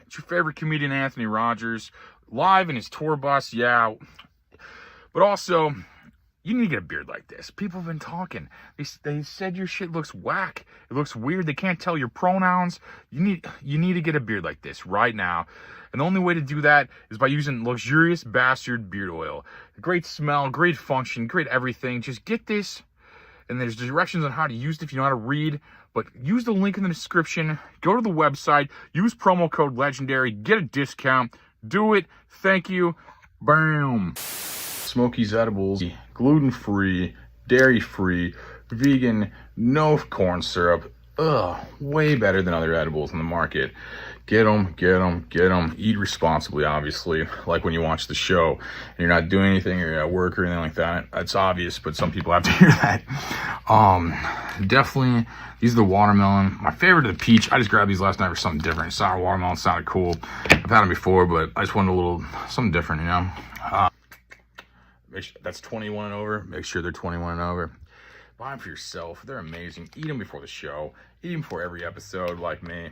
It's your favorite comedian, Anthony Rogers, live in his tour bus, yeah. But also, you need to get a beard like this. People have been talking. They said your shit looks whack. It looks weird. They can't tell your pronouns. You need to get a beard like this right now. And the only way to do that is by using Luxurious Bastard Beard Oil. Great smell, great function, great everything. Just get this. And there's directions on how to use it if you know how to read. But use the link in the description. Go to the website. Use promo code LEGENDARY. Get a discount. Do it. Thank you. Bam. Smokies Edibles. Gluten-free. Dairy-free. Vegan. No corn syrup. Way better than other edibles on the market. Get them, get them, get them. Eat responsibly, obviously. Like when you watch the show and you're not doing anything or you're at work or anything like that. That's obvious, but some people have to hear that. Definitely, these are the watermelon. My favorite are the peach. I just grabbed these last night for something different. Sour watermelon sounded cool. I've had them before, but I just wanted a little something different, you know. Make sure that's 21 and over. Make sure they're 21 and over. Buy them for yourself. They're amazing. Eat them before the show. Eat them before every episode, like me.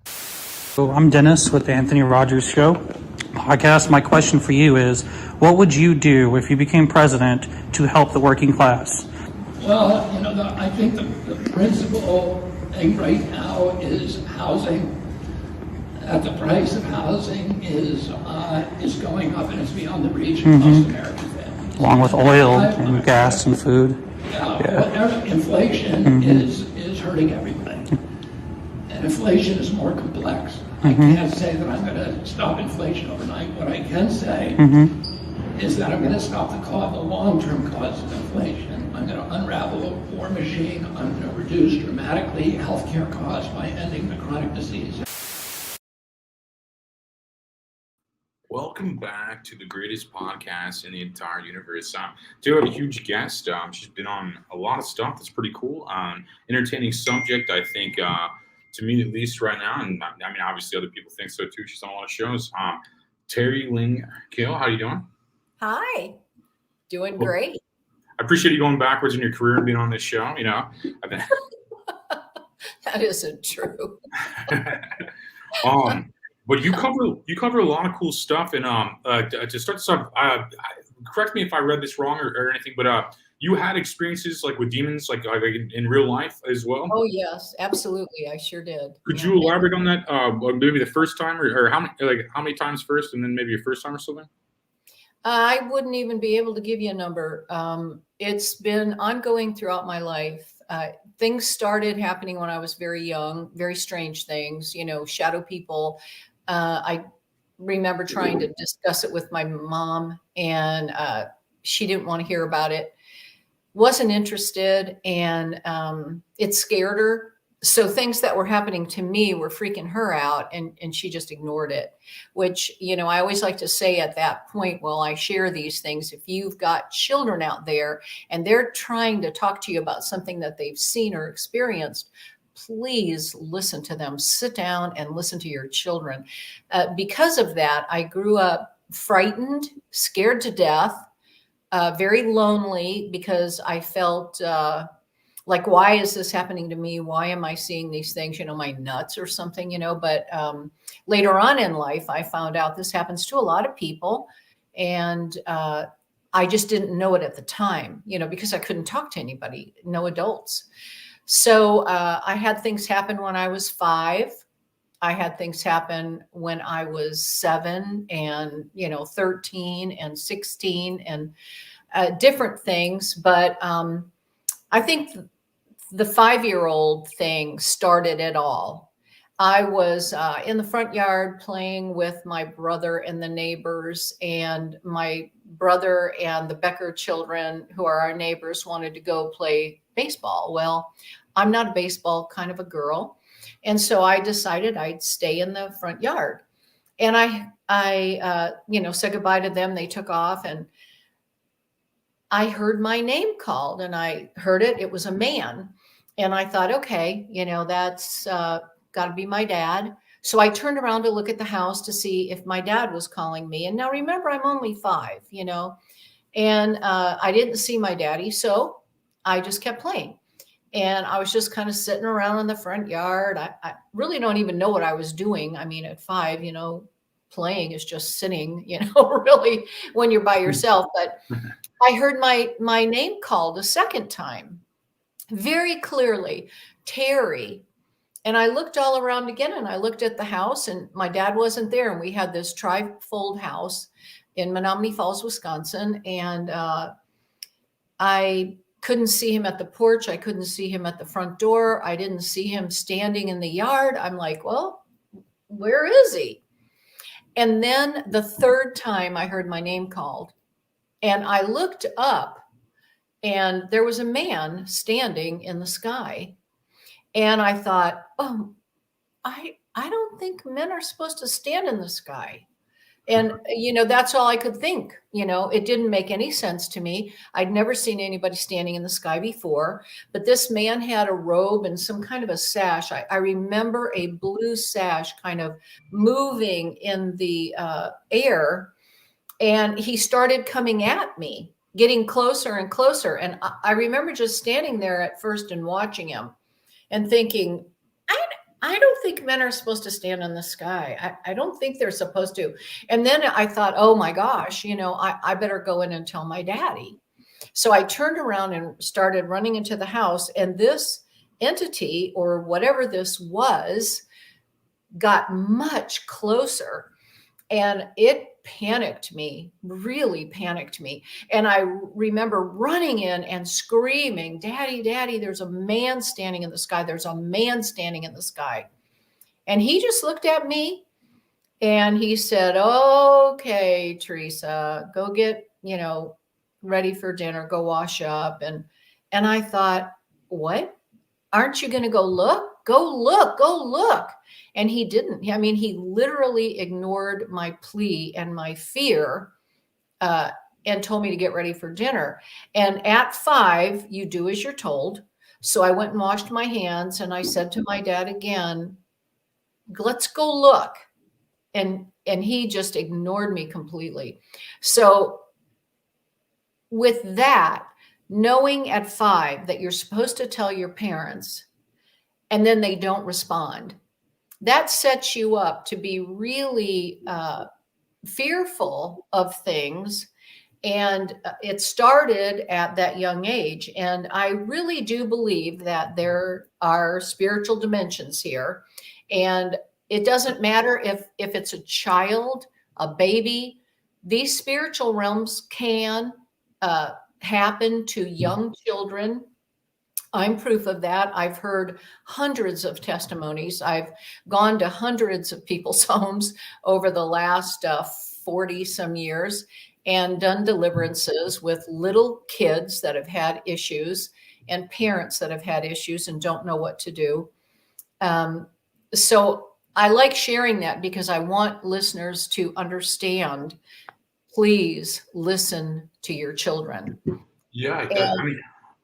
So I'm Dennis with the Anthony Rogers Show podcast. My question for you is, what would you do if you became president to help the working class? Well, you know, I think the principal thing right now is housing. The price of housing is going up and it's beyond the reach of most American families. Along with oil and gas and food. Yeah. Inflation is hurting everybody. And inflation is more complex. I can't say that I'm going to stop inflation overnight. What I can say is that I'm going to stop the long-term cause of inflation. I'm going to unravel the war machine. I'm going to reduce dramatically healthcare costs by ending the chronic diseases. Welcome back to the greatest podcast in the entire universe. Today we have a huge guest. She's been on a lot of stuff that's pretty cool. Entertaining subject, I think, to me at least right now. And I mean, obviously other people think so too. She's on a lot of shows. Teri Kill, how you doing? Hi, doing great. I appreciate you going backwards in your career and being on this show. You know, That isn't true. But you cover a lot of cool stuff, and to start this off, correct me if I read this wrong or anything, but you had experiences like with demons, like in real life as well. Oh yes, absolutely, I sure did. Could you elaborate on that? Maybe the first time, or how many times first, and then maybe your first time or something. I wouldn't even be able to give you a number. It's been ongoing throughout my life. Things started happening when I was very young, very strange things, you know, shadow people. I remember trying to discuss it with my mom, and she didn't want to hear about it, wasn't interested, and it scared her. So things that were happening to me were freaking her out, and she just ignored it, which, you know, I always like to say at that point, while I share these things, if you've got children out there and they're trying to talk to you about something that they've seen or experienced, please listen to them. Sit down and listen to your children. Because of that, I grew up frightened, scared to death, very lonely, because I felt like, why is this happening to me? Why am I seeing these things? You know, my nuts or something, you know. But later on in life, I found out this happens to a lot of people. And I just didn't know it at the time, you know, because I couldn't talk to anybody, no adults. So I had things happen when I was 5. I had things happen when I was 7 and, you know, 13 and 16 and different things. But I think the 5-year-old thing started it all. I was in the front yard playing with my brother and the neighbors, and my brother and the Becker children, who are our neighbors, wanted to go play baseball. Well, I'm not a baseball kind of a girl. And so I decided I'd stay in the front yard. And I you know, said goodbye to them. They took off, and I heard my name called, and I heard it. It was a man. And I thought, okay, you know, that's got to be my dad. So I turned around to look at the house to see if my dad was calling me. And now remember, I'm only 5, you know, and I didn't see my daddy. So I just kept playing. And I was just kind of sitting around in the front yard. I really don't even know what I was doing. I mean, at 5, playing is just sitting, really when you're by yourself. But I heard my name called a second time, very clearly, Teri. And I looked all around again, and I looked at the house, and my dad wasn't there. And we had this tri-fold house in Menominee Falls, Wisconsin. And I couldn't see him at the porch. I couldn't see him at the front door. I didn't see him standing in the yard. I'm like, well, where is he? And then the third time I heard my name called, and I looked up, and there was a man standing in the sky. And I thought, oh, I don't think men are supposed to stand in the sky. And, that's all I could think. It didn't make any sense to me. I'd never seen anybody standing in the sky before, but this man had a robe and some kind of a sash. I remember a blue sash kind of moving in the air, and he started coming at me, getting closer and closer. And I remember just standing there at first and watching him and thinking, I don't think men are supposed to stand in the sky. I don't think they're supposed to. And then I thought, oh my gosh, I better go in and tell my daddy. So I turned around and started running into the house, and this entity, or whatever this was, got much closer, and it panicked me, really panicked me. And I remember running in and screaming, Daddy, Daddy, there's a man standing in the sky. There's a man standing in the sky. And he just looked at me and he said, okay, Teresa, go get, ready for dinner, go wash up. And I thought, what? Aren't you going to go look? Go look, go look. And he didn't. I mean, he literally ignored my plea and my fear and told me to get ready for dinner. And at 5, you do as you're told. So I went and washed my hands, and I said to my dad again, let's go look. And he just ignored me completely. So with that, knowing at 5 that you're supposed to tell your parents, and then they don't respond, that sets you up to be really fearful of things. And it started at that young age. And I really do believe that there are spiritual dimensions here. And it doesn't matter if it's a child, a baby, these spiritual realms can happen to young children. I'm proof of that. I've heard hundreds of testimonies. I've gone to hundreds of people's homes over the last 40 some years and done deliverances with little kids that have had issues and parents that have had issues and don't know what to do. So I like sharing that because I want listeners to understand, please listen to your children. Yeah.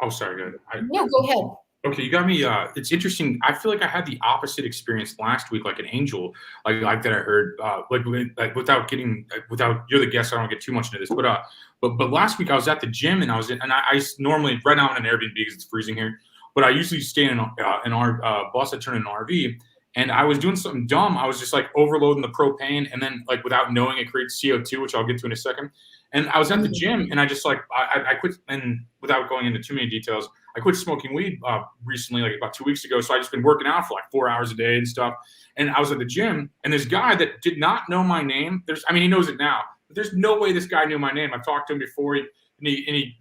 Oh, sorry. Go ahead. No, go ahead. Okay, you got me. It's interesting. I feel like I had the opposite experience last week, like an angel, like that I heard. Without you're the guest, I don't get too much into this, but last week I was at the gym and I normally right now I'm in an Airbnb because it's freezing here, but I usually stay in our bus. I turn in an RV, and I was doing something dumb. I was just like overloading the propane, and then like without knowing it creates CO2, which I'll get to in a second. And I was at the gym, and I just I quit, and without going into too many details, I quit smoking weed recently, like about 2 weeks ago. So I just been working out for like 4 hours a day and stuff. And I was at the gym, and this guy that did not know my name. He knows it now, but there's no way this guy knew my name. I've talked to him before, and he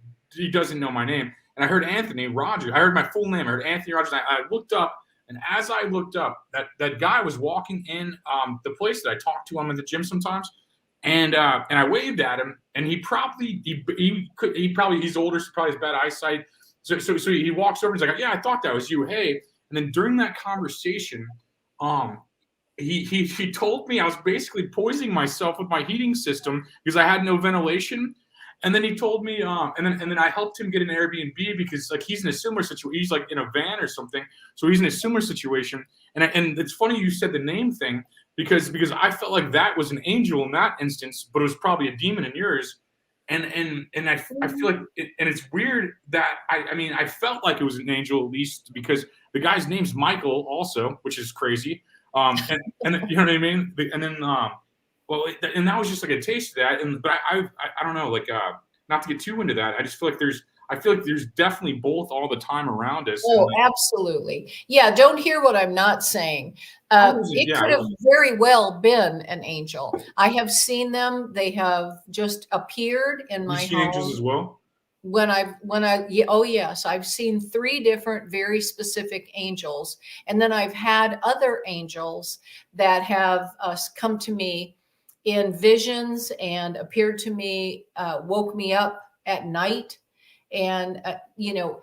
doesn't know my name. And I heard Anthony Rogers. I heard my full name. I heard Anthony Rogers. And I looked up, and as I looked up, that guy was walking in the place that I talk to. I'm at the gym sometimes. And I waved at him, and he's older, so probably has bad eyesight. So he walks over and he's like, yeah, I thought that was you. Hey. And then during that conversation, he told me I was basically poisoning myself with my heating system because I had no ventilation. And then he told me, and then I helped him get an Airbnb because like he's in a similar situation. He's like in a van or something. So he's in a similar situation. And it's funny you said the name thing because I felt like that was an angel in that instance, but it was probably a demon in yours. and I feel like and it's weird that I mean I felt like it was an angel, at least because the guy's name's Michael also, which is crazy. And you know what I mean? And then well, and that was just like a taste of that. And but I don't know, like not to get too into that. I just feel like there's definitely both all the time around us. Oh, absolutely. Yeah, don't hear what I'm not saying. It could have very well been an angel. I have seen them. They have just appeared in my home. Angels as well? Oh yes, I've seen 3 different very specific angels. And then I've had other angels that have come to me in visions and appeared to me, woke me up at night and,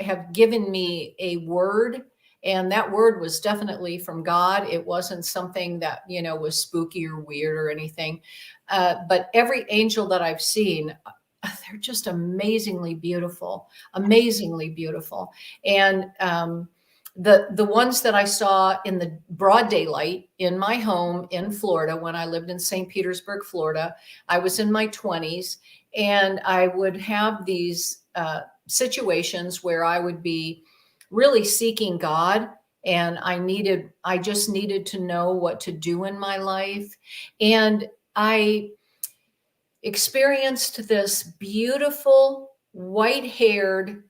have given me a word. And that word was definitely from God. It wasn't something that, was spooky or weird or anything. But every angel that I've seen, they're just amazingly beautiful, amazingly beautiful. And the ones that I saw in the broad daylight in my home in Florida, when I lived in St. Petersburg, Florida, I was in my 20s, and I would have these situations where I would be really seeking God, and I just needed to know what to do in my life. And I experienced this beautiful white-haired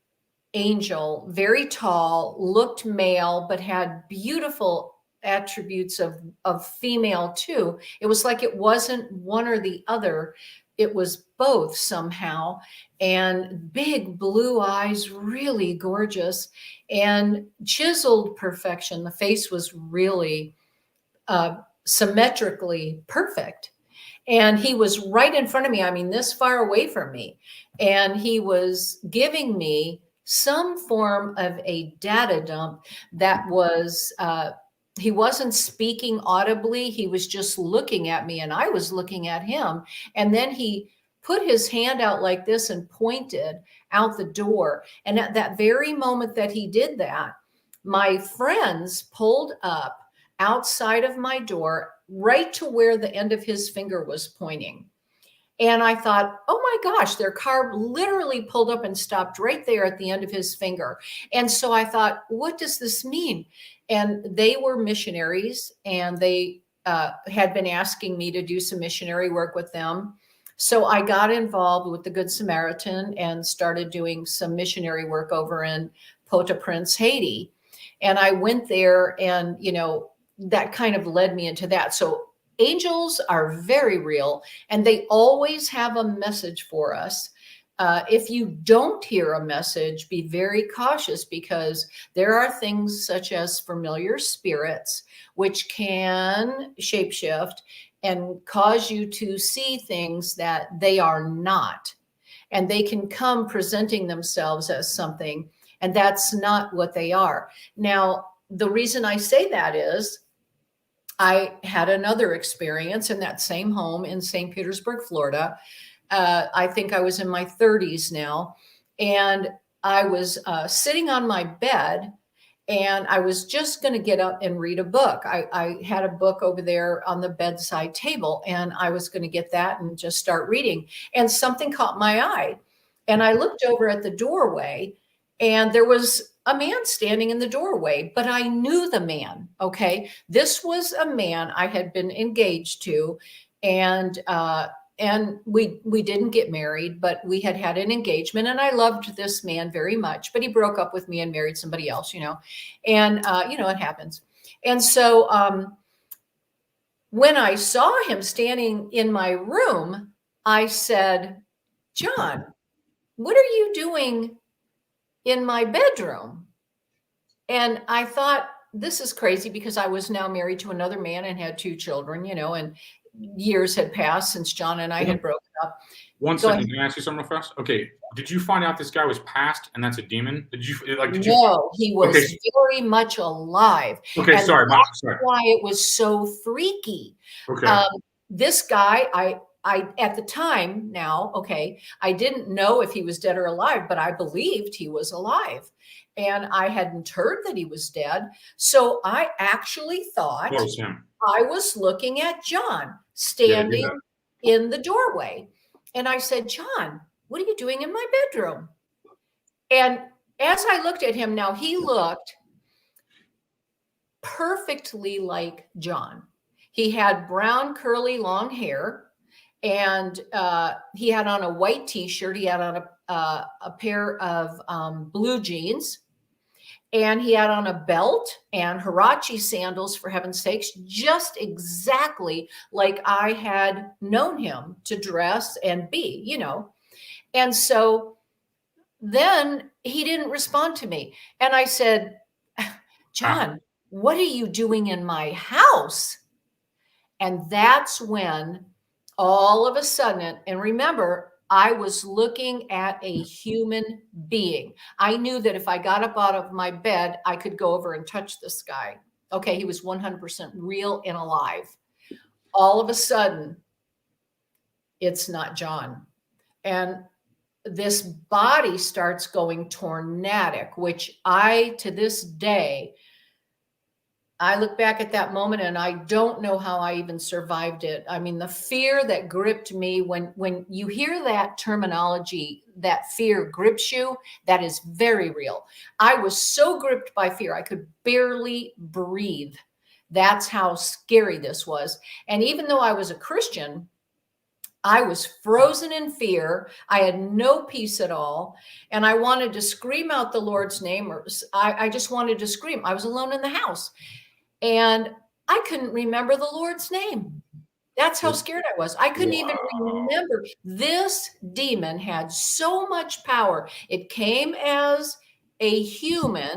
angel, very tall, looked male, but had beautiful attributes of female too. It was like it wasn't one or the other. It was both somehow. And big blue eyes, really gorgeous, and chiseled perfection. The face was really symmetrically perfect. And he was right in front of me. I mean, this far away from me. And he was giving me some form of a data dump that was, he wasn't speaking audibly. He was just looking at me and I was looking at him. And then he put his hand out like this and pointed out the door. And at that very moment that he did that, my friends pulled up outside of my door, right to where the end of his finger was pointing. And I thought, oh my gosh, their car literally pulled up and stopped right there at the end of his finger. And so I thought, what does this mean? And they were missionaries, and they had been asking me to do some missionary work with them. So I got involved with the Good Samaritan and started doing some missionary work over in Port-au-Prince, Haiti. And I went there, and, that kind of led me into that. So angels are very real, and they always have a message for us. If you don't hear a message, be very cautious, because there are things such as familiar spirits, which can shapeshift and cause you to see things that they are not. And they can come presenting themselves as something, and that's not what they are. Now, the reason I say that is I had another experience in that same home in St. Petersburg, Florida. I think I was in my 30s now, and I was sitting on my bed, and I was just going to get up and read a book. I had a book over there on the bedside table, and I was going to get that and just start reading. And something caught my eye, and I looked over at the doorway, and there was a man standing in the doorway, but I knew the man. Okay. This was a man I had been engaged to, and we didn't get married, but we had had an engagement, and I loved this man very much, but he broke up with me and married somebody else, and it happens. And so, when I saw him standing in my room, I said, John, what are you doing in my bedroom? And I thought, this is crazy, because I was now married to another man and had 2 children, and years had passed since John and I had broken up. One second, can I ask you something real fast? Okay, did you find out this guy was passed and that's a demon? No, he was very much alive. Okay, and sorry. That's why it was so freaky. Okay. This guy, I at the time now, okay, I didn't know if he was dead or alive, but I believed he was alive. And I hadn't heard that he was dead. So I actually thought I was looking at John standing in the doorway. And I said, John, what are you doing in my bedroom? And as I looked at him, now he looked perfectly like John. He had brown, curly, long hair, and he had on a white t-shirt. He had on a pair of blue jeans, and he had on a belt and Huarache sandals, for heaven's sakes, just exactly like I had known him to dress and be, you know. And so then he didn't respond to me. And I said, John, what are you doing in my house? And that's when all of a sudden, and remember, I was looking at a human being. I knew that if I got up out of my bed, I could go over and touch this guy. Okay, he was 100% real and alive. All of a sudden, it's not John. And this body starts going tornadic, which to this day, I look back at that moment and I don't know how I even survived it. I mean, the fear that gripped me when you hear that terminology, that fear grips you, that is very real. I was so gripped by fear, I could barely breathe. That's how scary this was. And even though I was a Christian, I was frozen in fear. I had no peace at all. And I wanted to scream out the Lord's name, or I just wanted to scream. I was alone in the house. And I couldn't remember the Lord's name. That's how scared I was. I couldn't even remember. This demon had so much power. It came as a human.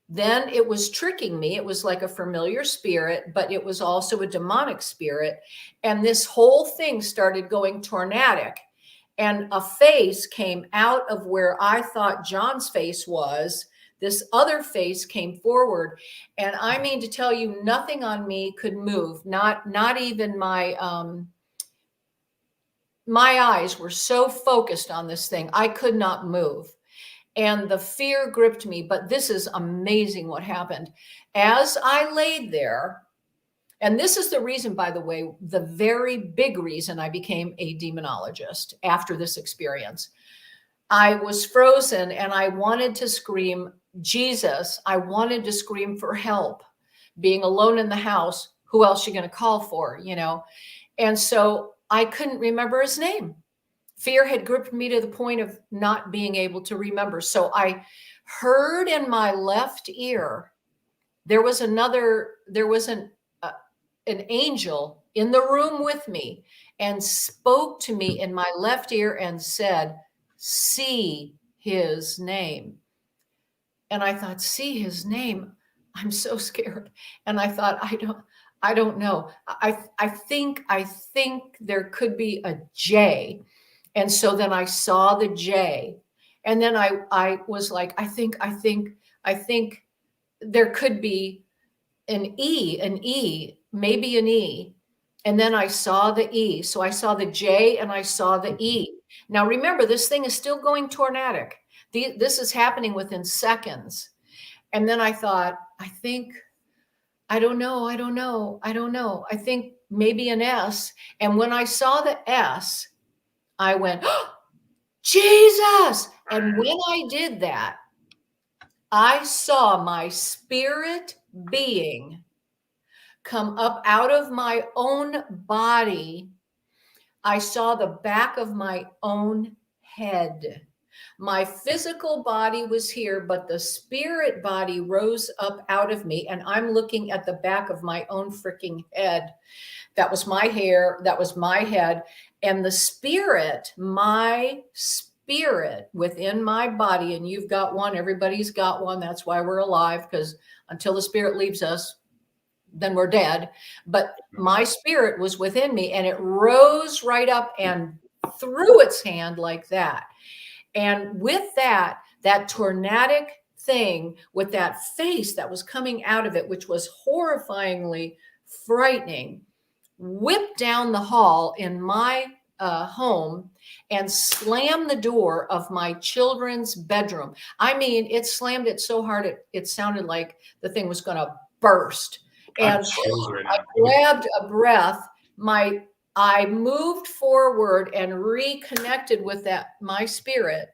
Then it was tricking me. It was like a familiar spirit, but it was also a demonic spirit. And this whole thing started going tornadic. And a face came out of where I thought John's face was. This other face came forward. And I mean to tell you, nothing on me could move. Not even my eyes were so focused on this thing. I could not move. And the fear gripped me. But this is amazing what happened. As I laid there, and this is the reason, by the way, the very big reason I became a demonologist after this experience. I was frozen and I wanted to scream, Jesus. I wanted to scream for help. Being alone in the house, who else are you going to call for, you know? And so I couldn't remember his name. Fear had gripped me to the point of not being able to remember. So I heard in my left ear, there was an angel in the room with me and spoke to me in my left ear and said, see his name. And I thought, see his name? I'm so scared. And I thought, I don't know. I think there could be a J. And so then I saw the J. And then I was like, I think there could be an E, maybe an E. And then I saw the E. So I saw the J and I saw the E. Now remember, this thing is still going tornadic. This is happening within seconds. And then I thought, I don't know. I think maybe an S. And when I saw the S, I went, oh, Jesus. And when I did that, I saw my spirit being come up out of my own body. I saw the back of my own head. My physical body was here, but the spirit body rose up out of me, and I'm looking at the back of my own freaking head. That was my hair. That was my head. And the spirit, my spirit within my body, and you've got one, everybody's got one. That's why we're alive, because until the spirit leaves us, then we're dead. But my spirit was within me, and it rose right up and threw its hand like that. And with that tornadic thing, with that face that was coming out of it, which was horrifyingly frightening, whipped down the hall in my home and slammed the door of my children's bedroom. I mean, it slammed it so hard, it sounded like the thing was going to burst. And I grabbed a breath. My I moved forward and reconnected with my spirit,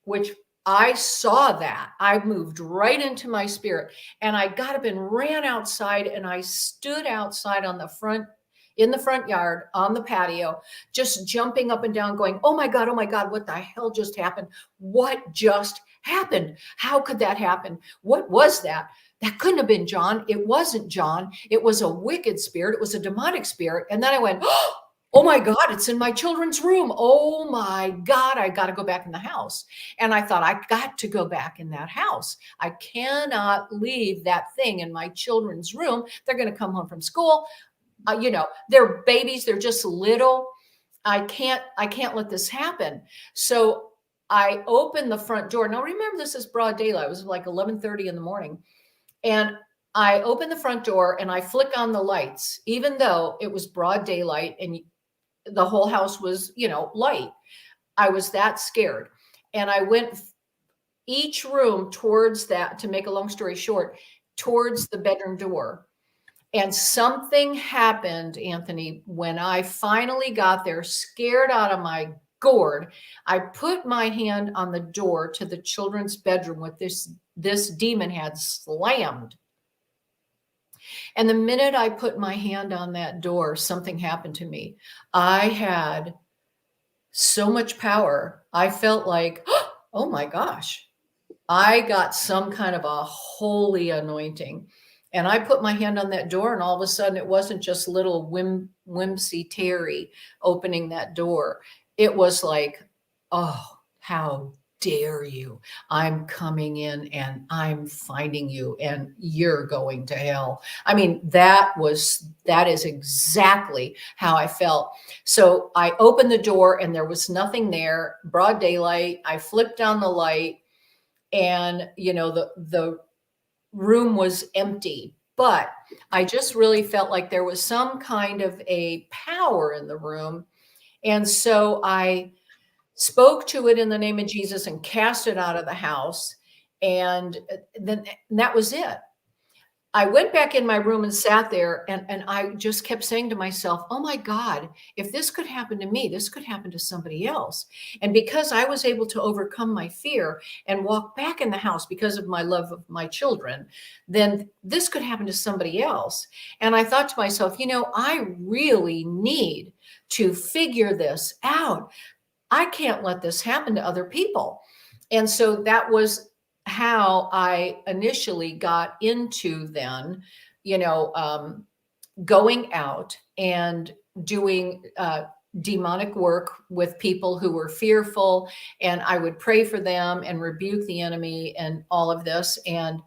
which I saw that. I moved right into my spirit, and I got up and ran outside, and I stood outside in the front yard on the patio, just jumping up and down, going, oh my God, what the hell just happened? What just happened? How could that happen? What was that? That couldn't have been John. It wasn't John. It was a wicked spirit. It was a demonic spirit. And then I went, oh my God, it's in my children's room. Oh my God, I got to go back in the house. And I thought, I got to go back in that house. I cannot leave that thing in my children's room. They're going to come home from school. They're babies. They're just little. I can't let this happen. So I opened the front door. Now remember, this is broad daylight. It was like 11:30 in the morning. And I open the front door and I flick on the lights, even though it was broad daylight and the whole house was, light. I was that scared. And I went each room towards that, to make a long story short, towards the bedroom door. And something happened, Anthony, when I finally got there, scared out of my gourd. I put my hand on the door to the children's bedroom with this demon had slammed. And the minute I put my hand on that door, something happened to me. I had so much power. I felt like, oh my gosh, I got some kind of a holy anointing. And I put my hand on that door, and all of a sudden it wasn't just little whimsy Teri opening that door. It was like, oh, how dare you? I'm coming in and I'm finding you and you're going to hell. I mean, that is exactly how I felt. So I opened the door and there was nothing there, broad daylight. I flipped on the light and, the room was empty, but I just really felt like there was some kind of a power in the room. And so I spoke to it in the name of Jesus and cast it out of the house. And then that was it. I went back in my room and sat there, and I just kept saying to myself, oh my God, if this could happen to me, this could happen to somebody else. And because I was able to overcome my fear and walk back in the house because of my love of my children, then this could happen to somebody else. And I thought to myself, I really need to figure this out. I can't let this happen to other people. And so that was how I initially got into then, going out and doing demonic work with people who were fearful. And I would pray for them and rebuke the enemy and all of this. And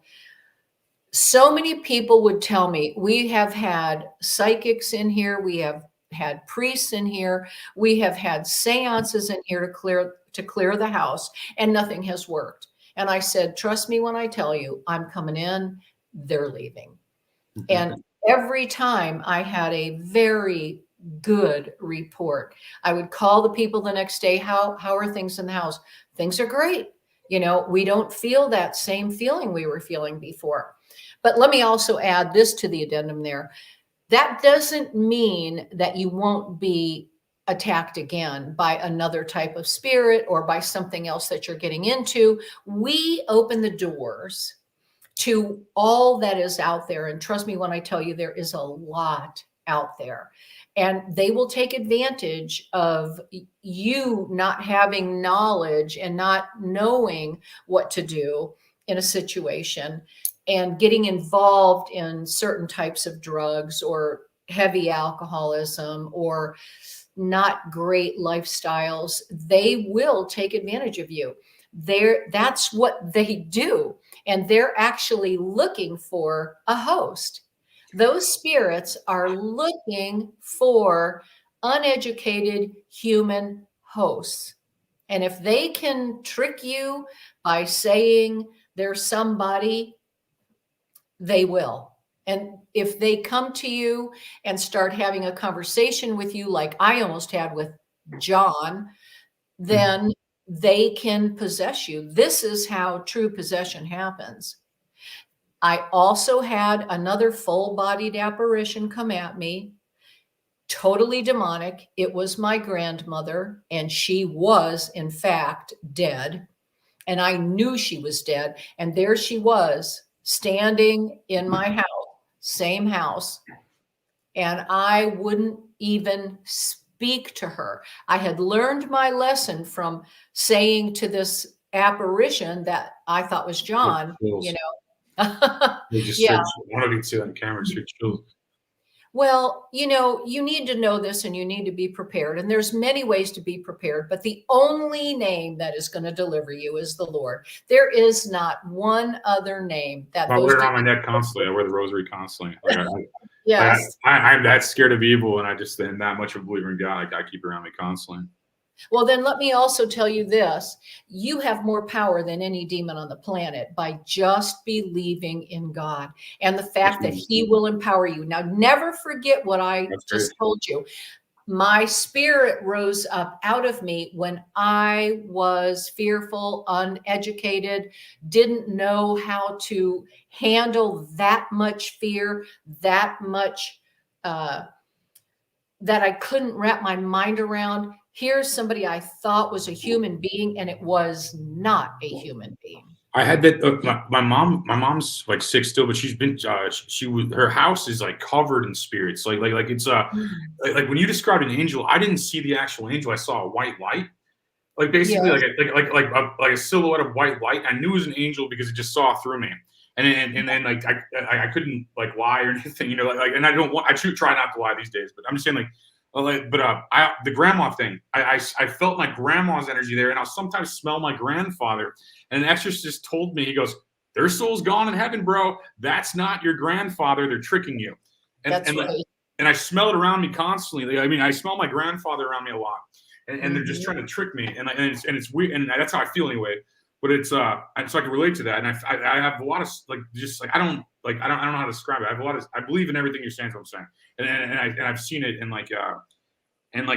so many people would tell me, we have had psychics in here. We have had priests in here. We have had seances in here to clear the house, and nothing has worked. And I said, trust me when I tell you, I'm coming in, they're leaving. Mm-hmm. And every time I had a very good report. I would call the people the next day. How are things in the house? Things are great. We don't feel that same feeling we were feeling before. But let me also add this to the addendum there. That doesn't mean that you won't be attacked again by another type of spirit or by something else that you're getting into. We open the doors to all that is out there. And trust me when I tell you, there is a lot out there. And they will take advantage of you not having knowledge and not knowing what to do in a situation and getting involved in certain types of drugs or heavy alcoholism or not great lifestyles. They will take advantage of you. That's what they do. And they're actually looking for a host. Those spirits are looking for uneducated human hosts. And if they can trick you by saying there's somebody, they will. And if they come to you and start having a conversation with you, like I almost had with John, then they can possess you. This is how true possession happens. I also had another full-bodied apparition come at me. totally demonic. It was my grandmother, and she was, in fact, dead. And I knew she was dead. And there she was standing in my house, same house. And I wouldn't even speak to her. I had learned my lesson from saying to this apparition that I thought was John, you know. They just Yeah. wanted to see on camera, straight chills. Well, you need to know this and you need to be prepared. And there's many ways to be prepared, but the only name that is going to deliver you is the Lord. There is not one other name that I goes wear it to on my neck constantly. I wear the rosary constantly. Like, Yes. I'm that scared of evil, and I just am that much of a believer in God. I keep it around me constantly. Well, then let me also tell you this. You have more power than any demon on the planet by just believing in God and the fact that he will empower you. Now, never forget what I just told you. My spirit rose up out of me when I was fearful, uneducated, didn't know how to handle that much fear, that much that I couldn't wrap my mind around. Here's somebody I thought was a human being, and it was not a human being. I had that. My mom's like sick still, but she's been. Her house is like covered in spirits. Like it's like when you described an angel, I didn't see the actual angel. I saw a white light. Like basically like a silhouette of white light. I knew it was an angel because it just saw through me. And then like I couldn't like lie or anything, and I try not to lie these days, but I'm just saying the grandma thing, I felt my grandma's energy there, and I'll sometimes smell my grandfather. And an exorcist told me, he goes, "Their soul's gone in heaven, bro. That's not your grandfather. They're tricking you." And I smell it around me constantly. I mean, I smell my grandfather around me a lot, and they're just trying to trick me, and it's weird, and that's how I feel anyway. But it's so I can relate to that, and I have a lot of I don't know how to describe it. I believe in everything you're saying. Is what I'm saying, and I've seen it, and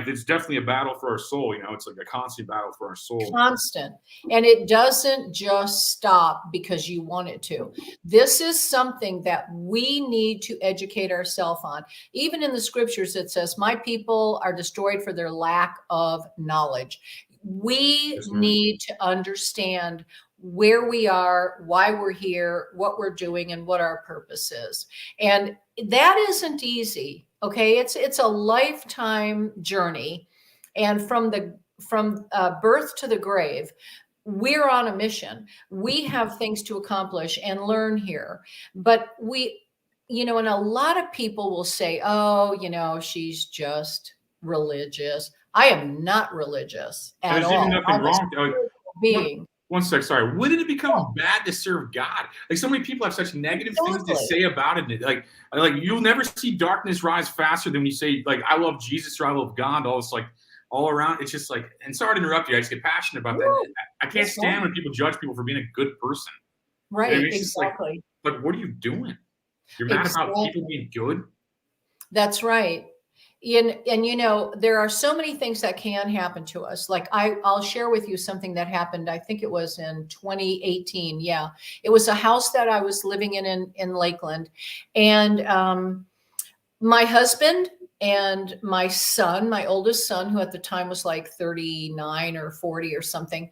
it's definitely a battle for our soul. It's like a constant battle for our soul. Constant, and it doesn't just stop because you want it to. This is something that we need to educate ourselves on. Even in the scriptures, it says, "My people are destroyed for their lack of knowledge." We need to understand where we are, why we're here, what we're doing, and what our purpose is. And that isn't easy. Okay. It's a lifetime journey. And from birth to the grave, we're on a mission. We have things to accomplish and learn here. But and a lot of people will say, "Oh, she's just religious." I am not religious at all. There's even nothing wrong. Being. One sec, sorry. When did it become bad to serve God? Like, so many people have such negative things to say about it. Like you'll never see darkness rise faster than when you say, like, "I love Jesus" or "I love God." All this, like, all around. It's just like, and sorry to interrupt you. I just get passionate about that. I can't stand when people judge people for being a good person. Right. It's exactly. Just like, what are you doing? You're mad about people being good? That's right. And there are so many things that can happen to us. Like I'll share with you something that happened. I think it was in 2018. Yeah, it was a house that I was living in Lakeland, and my husband and my son, my oldest son, who at the time was like 39 or 40 or something,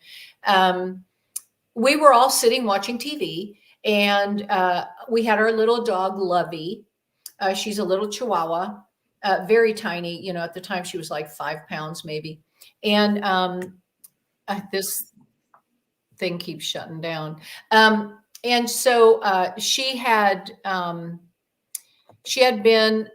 we were all sitting watching TV, and we had our little dog Lovey. She's a little Chihuahua. Very tiny, at the time she was like 5 pounds maybe. And this thing keeps shutting down. And so she had been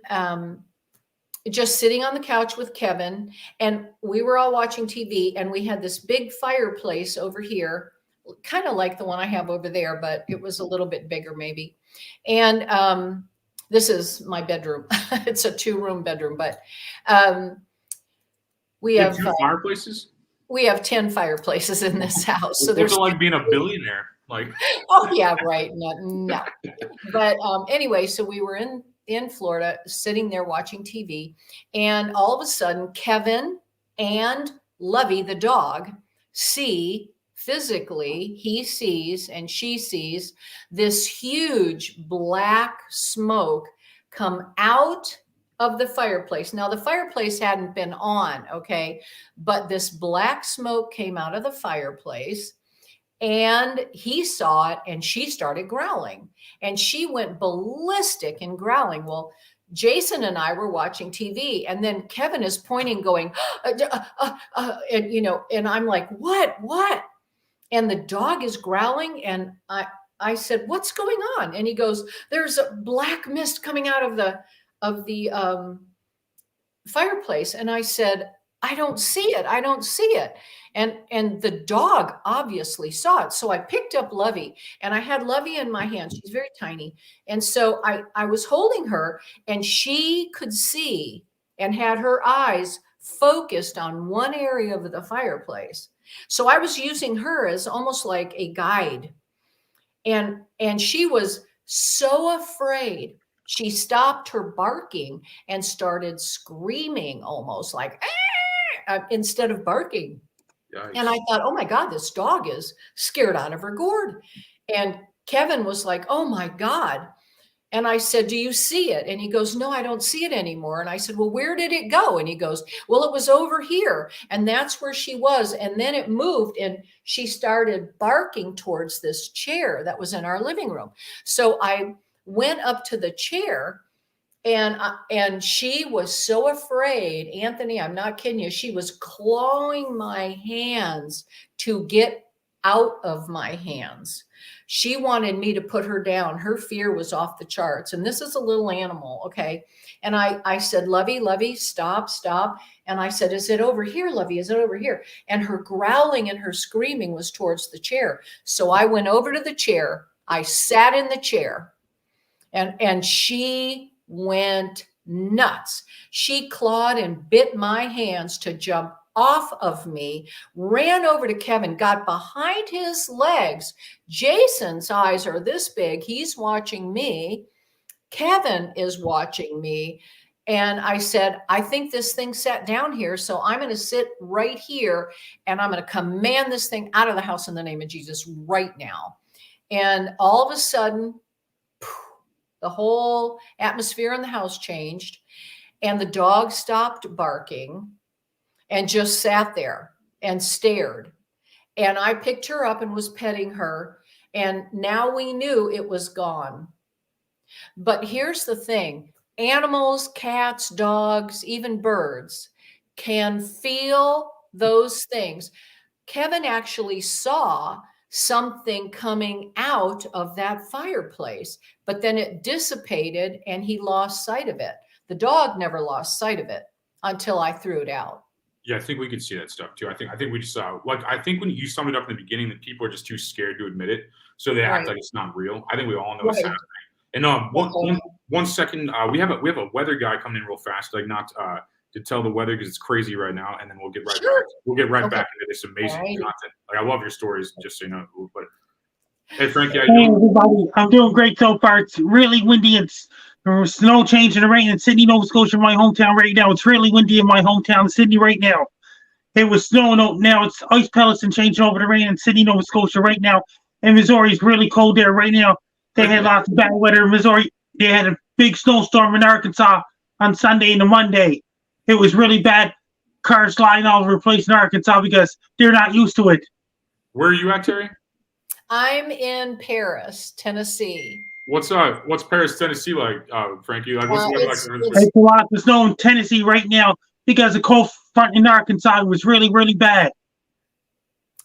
just sitting on the couch with Kevin, and we were all watching TV, and we had this big fireplace over here, kind of like the one I have over there, but it was a little bit bigger maybe. And this is my bedroom. It's a 2-room bedroom, but we have 2 fireplaces. We have 10 fireplaces in this house. So there's like being a billionaire. Like, oh yeah, right. No. But anyway, so we were in Florida, sitting there watching TV, and all of a sudden, Kevin and Lovey, the dog, see. Physically, he sees and she sees this huge black smoke come out of the fireplace. Now the fireplace hadn't been on, okay, but this black smoke came out of the fireplace, and he saw it, and she started growling, and she went ballistic in growling. Well, Jason and I were watching TV, and then Kevin is pointing, going, and and I'm like, what? And the dog is growling, and I said, what's going on? And he goes, there's a black mist coming out of the fireplace. And I said, I don't see it. I don't see it. And the dog obviously saw it. So I picked up Lovey, and I had Lovey in my hand. She's very tiny. And so I was holding her, and she could see and had her eyes focused on one area of the fireplace. So I was using her as almost like a guide. And she was so afraid. She stopped her barking and started screaming, almost like instead of barking. Yikes. And I thought, oh my God, this dog is scared out of her gourd. And Kevin was like, oh my God. And I said, do you see it? And he goes, no, I don't see it anymore. And I said, well, where did it go? And he goes, well, it was over here. And that's where she was. And then it moved, and she started barking towards this chair that was in our living room. So I went up to the chair, and she was so afraid. Anthony, I'm not kidding you. She was clawing my hands to get out of my hands. She wanted me to put her down. Her fear was off the charts. And this is a little animal, okay? And I said, Lovey, stop. And I said, is it over here, Lovey? Is it over here? And her growling and her screaming was towards the chair. So I went over to the chair. I sat in the chair, and she went nuts. She clawed and bit my hands to jump off of me, ran over to Kevin, got behind his legs. Jason's eyes are this big. He's watching me. Kevin is watching me. And I said, I think this thing sat down here, so I'm going to sit right here, and I'm going to command this thing out of the house in the name of Jesus right now. And all of a sudden, the whole atmosphere in the house changed, and the dog stopped barking and just sat there and stared. And I picked her up and was petting her. And now we knew it was gone. But here's the thing. Animals, cats, dogs, even birds can feel those things. Kevin actually saw something coming out of that fireplace, but then it dissipated and he lost sight of it. The dog never lost sight of it until I threw it out. Yeah, I think we could see that stuff too. I think we just saw, like, I think when you summed it up in the beginning, that people are just too scared to admit it, so they act like it's not real. I think we all know it's happening. And one second, we have a weather guy coming in real fast, like not to tell the weather because it's crazy right now, and then we'll get right back. We'll get right back into this amazing content. Like, I love your stories, just so you know. But hey, Frankie, how you doing? Everybody, I'm doing great so far. It's really windy. It's snow changing the rain in Sydney, Nova Scotia, my hometown right now. It's really windy in my hometown, Sydney, right now. It was snowing. Now it's ice pellets and changing over the rain in Sydney, Nova Scotia right now. And Missouri is really cold there right now. They had lots of bad weather in Missouri. They had a big snowstorm in Arkansas on Sunday and a Monday. It was really bad. Cars flying all over the place in Arkansas because they're not used to it. Where are you at, Teri? I'm in Paris, Tennessee. What's Paris, Tennessee like, Frankie? Like, what's the weather like? It's a lot of snow in Tennessee right now because the cold front in Arkansas was really, really bad.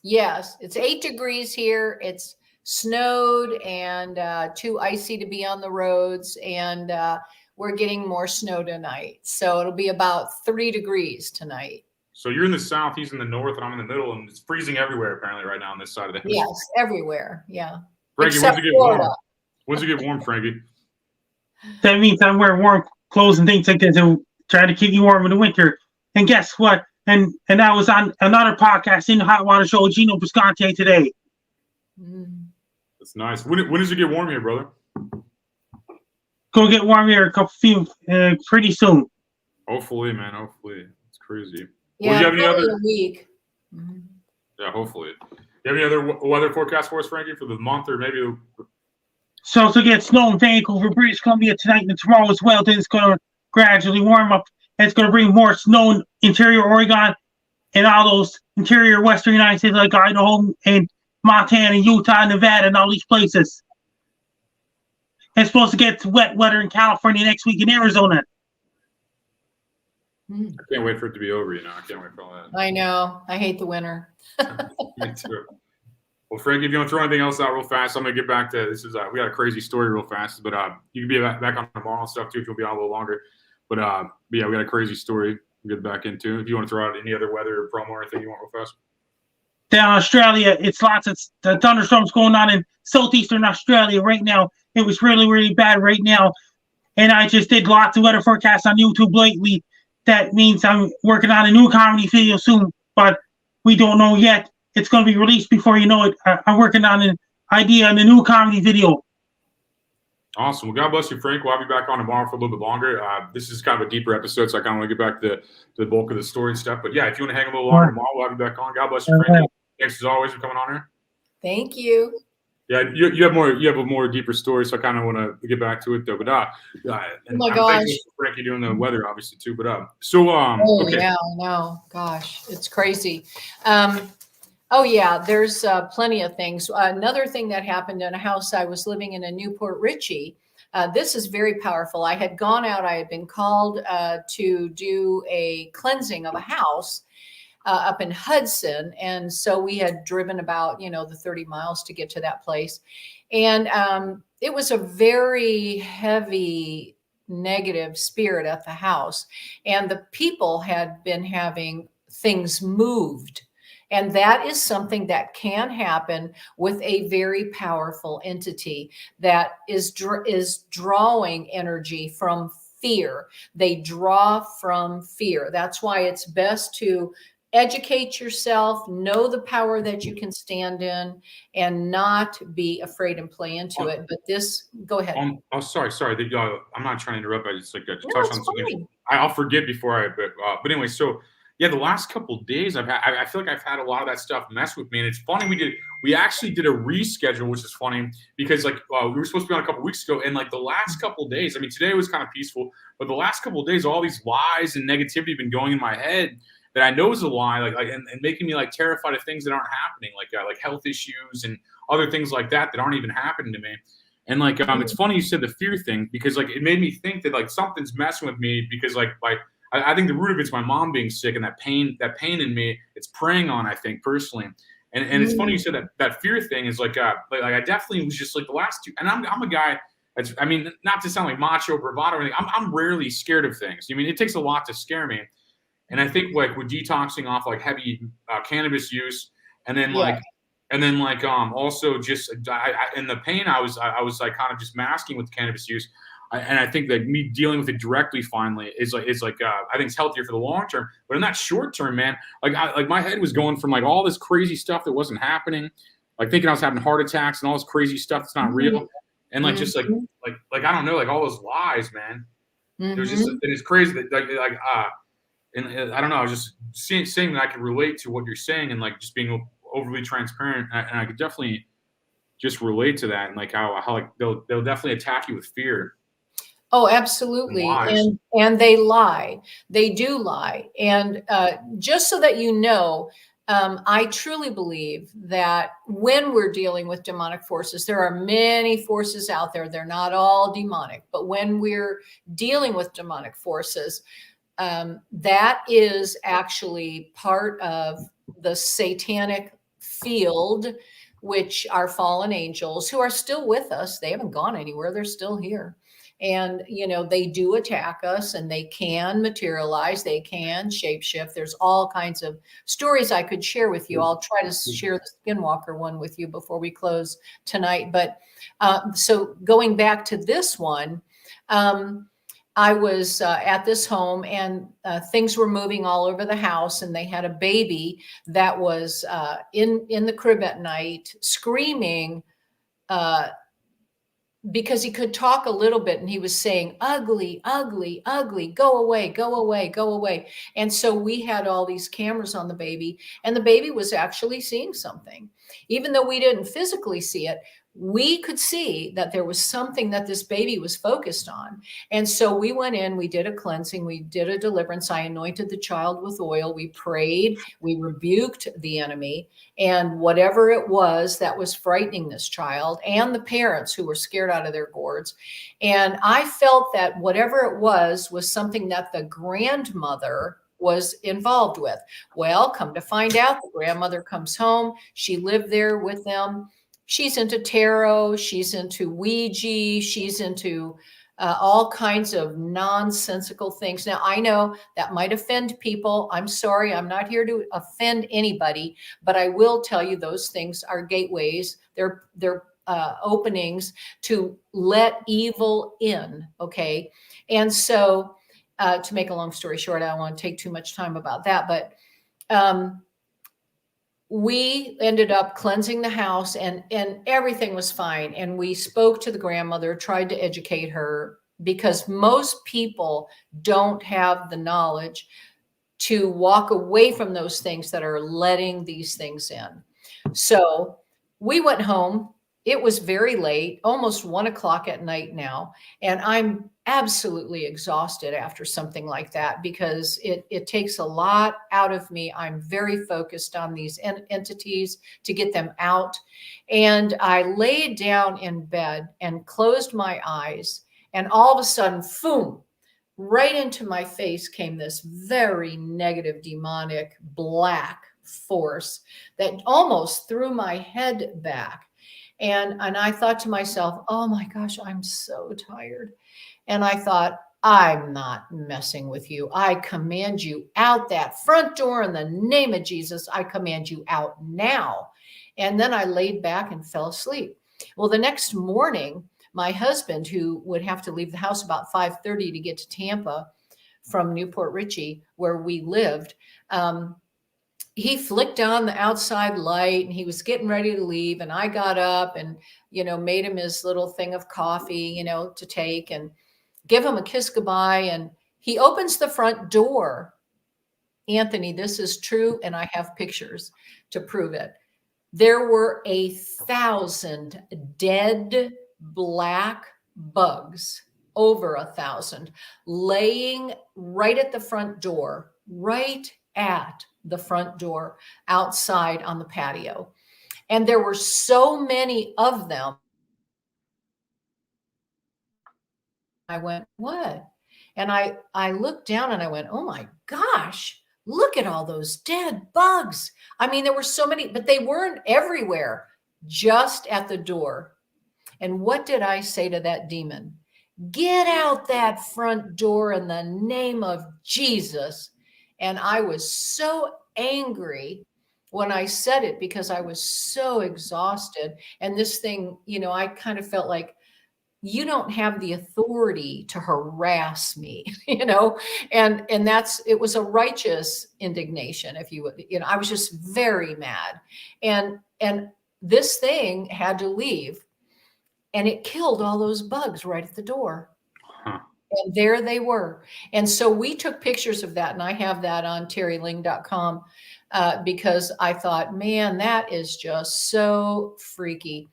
Yes, it's 8 degrees here. It's snowed and too icy to be on the roads, and we're getting more snow tonight. So it'll be about 3 degrees tonight. So you're in the south, he's in the north, and I'm in the middle, and it's freezing everywhere apparently right now on this side of the hemisphere. Yes, everywhere. Yeah. Frankie, when's it get warm? When's it get warm, Frankie? That means I'm wearing warm clothes and things like that to try to keep you warm in the winter. And guess what? And I was on another podcast in the Hot Water Show with Gino Bisconte today. That's nice. When does it get warm here, brother? Go get warm here pretty soon. Hopefully, man. Hopefully. It's crazy. Yeah, do you have any other a week. Yeah, hopefully. Do you have any other weather forecast for us, Frankie, for the month or maybe? So to get snow in Vancouver, British Columbia tonight and tomorrow as well. Then it's going to gradually warm up. It's going to bring more snow in interior Oregon and all those interior western United States like Idaho and Montana, Utah, Nevada, and all these places. It's supposed to get wet weather in California next week in Arizona. I can't wait for it to be over, I can't wait for all that. I know. I hate the winter. Me too. Well, Frankie, if you want to throw anything else out real fast, I'm going to get back to this. We got a crazy story real fast, but you can be back on tomorrow and stuff too if you'll be on a little longer. But yeah, we got a crazy story we'll get back into. If you want to throw out any other weather or promo or anything you want real fast. Down in Australia, it's lots of the thunderstorms going on in southeastern Australia right now. It was really, really bad right now. And I just did lots of weather forecasts on YouTube lately. That means I'm working on a new comedy video soon, but we don't know yet. It's going to be released before you know it. I'm working on an idea on a new comedy video. Awesome. Well, God bless you, Frank. We'll have you back on tomorrow for a little bit longer. This is kind of a deeper episode, so I kind of want to get back to the bulk of the story and stuff. But yeah, if you want to hang a little longer tomorrow, we'll have you back on. God bless you, Frank. Thanks as always for coming on here. Thank you. Yeah, you have a more deeper story, so I kind of want to get back to it though. But oh my gosh, Frankie doing the weather obviously too. But okay. Yeah, I know. Gosh, it's crazy. Oh yeah, there's plenty of things. Another thing that happened in a house I was living in Newport Richey. This is very powerful. I had gone out. I had been called to do a cleansing of a house up in Hudson. And so we had driven about, the 30 miles to get to that place. And it was a very heavy negative spirit at the house. And the people had been having things moved. And that is something that can happen with a very powerful entity that is drawing energy from fear. They draw from fear. That's why it's best to educate yourself, know the power that you can stand in, and not be afraid and play into it. But go ahead. Sorry. I'm not trying to interrupt. I just to touch on something. Fine. I'll forget before but anyway, so yeah, the last couple of days I feel like I've had a lot of that stuff mess with me, and it's funny. We actually did a reschedule, which is funny because we were supposed to be on a couple of weeks ago, and the last couple of days. I mean, today was kind of peaceful, but the last couple of days, all these lies and negativity have been going in my head that I know is a lie, and making me terrified of things that aren't happening, like health issues and other things like that aren't even happening to me. And it's funny you said the fear thing because it made me think that something's messing with me because I think the root of it's my mom being sick and that pain in me, it's preying on, I think, personally. And it's funny you said that fear thing is I definitely was just the last two. And I'm a guy that's, I mean, not to sound like macho bravado or anything, I'm rarely scared of things. I mean, it takes a lot to scare me. And I think with detoxing off heavy cannabis use and then also just and the pain I was kind of just masking with cannabis use. And I think that me dealing with it directly finally is I think it's healthier for the long term. But in that short term, man, my head was going from all this crazy stuff that wasn't happening, thinking I was having heart attacks and all this crazy stuff that's not real, and just I don't know, all those lies, man. There's just it's crazy that and I don't know, I was just saying that I could relate to what you're saying and just being overly transparent, and I could definitely just relate to that and how they'll definitely attack you with fear. Oh, absolutely. And they lie. They do lie. And just so that you know, I truly believe that when we're dealing with demonic forces, there are many forces out there. They're not all demonic. But when we're dealing with demonic forces, that is actually part of the satanic field, which are fallen angels who are still with us. They haven't gone anywhere. They're still here. And, they do attack us and they can materialize. They can shapeshift. There's all kinds of stories I could share with you. I'll try to share the Skinwalker one with you before we close tonight. But so going back to this one, I was at this home and things were moving all over the house, and they had a baby that was in the crib at night screaming because he could talk a little bit, and he was saying, ugly, ugly, ugly, go away, go away, go away. And so we had all these cameras on the baby, and the baby was actually seeing something. Even though we didn't physically see it, we could see that there was something that this baby was focused on. And so we went in, we did a cleansing, we did a deliverance. I anointed the child with oil. We prayed, we rebuked the enemy and whatever it was that was frightening this child and the parents who were scared out of their gourds. And I felt that whatever it was something that the grandmother was involved with. Well, come to find out, the grandmother comes home. She lived there with them. She's into tarot. She's into Ouija. She's into all kinds of nonsensical things. Now, I know that might offend people. I'm sorry. I'm not here to offend anybody, but I will tell you those things are gateways. They're openings to let evil in. Okay. And so to make a long story short, I don't want to take too much time about that, but we ended up cleansing the house and everything was fine. And we spoke to the grandmother, tried to educate her, because most people don't have the knowledge to walk away from those things that are letting these things in. So we went home. It was very late, almost 1 o'clock at night now. And I'm absolutely exhausted after something like that because it takes a lot out of me. I'm very focused on these entities to get them out. And I laid down in bed and closed my eyes. And all of a sudden, boom, right into my face came this very negative, demonic, black force that almost threw my head back. And I thought to myself, oh my gosh, I'm so tired. And I thought, I'm not messing with you. I command you out that front door in the name of Jesus. I command you out now. And then I laid back and fell asleep. Well, the next morning, my husband, who would have to leave the house about 5:30 to get to Tampa from Newport Richey, where we lived, he flicked on the outside light and he was getting ready to leave. And I got up and, made him his little thing of coffee, to take and give him a kiss goodbye. And he opens the front door. Anthony, this is true. And I have pictures to prove it. There were 1,000 dead black bugs, over 1,000, laying right at the front door, right at the front door outside on the patio. And there were so many of them. I went, what? And I looked down and I went, oh my gosh, look at all those dead bugs. I mean, there were so many, but they weren't everywhere, just at the door. And what did I say to that demon? Get out that front door in the name of Jesus. And I was so angry when I said it because I was so exhausted. And this thing, I kind of felt like, you don't have the authority to harass me, and it was a righteous indignation, if you would, I was just very mad. And this thing had to leave. And it killed all those bugs right at the door. Huh. And there they were. And so we took pictures of that. And I have that on teriling.com because I thought, man, that is just so freaky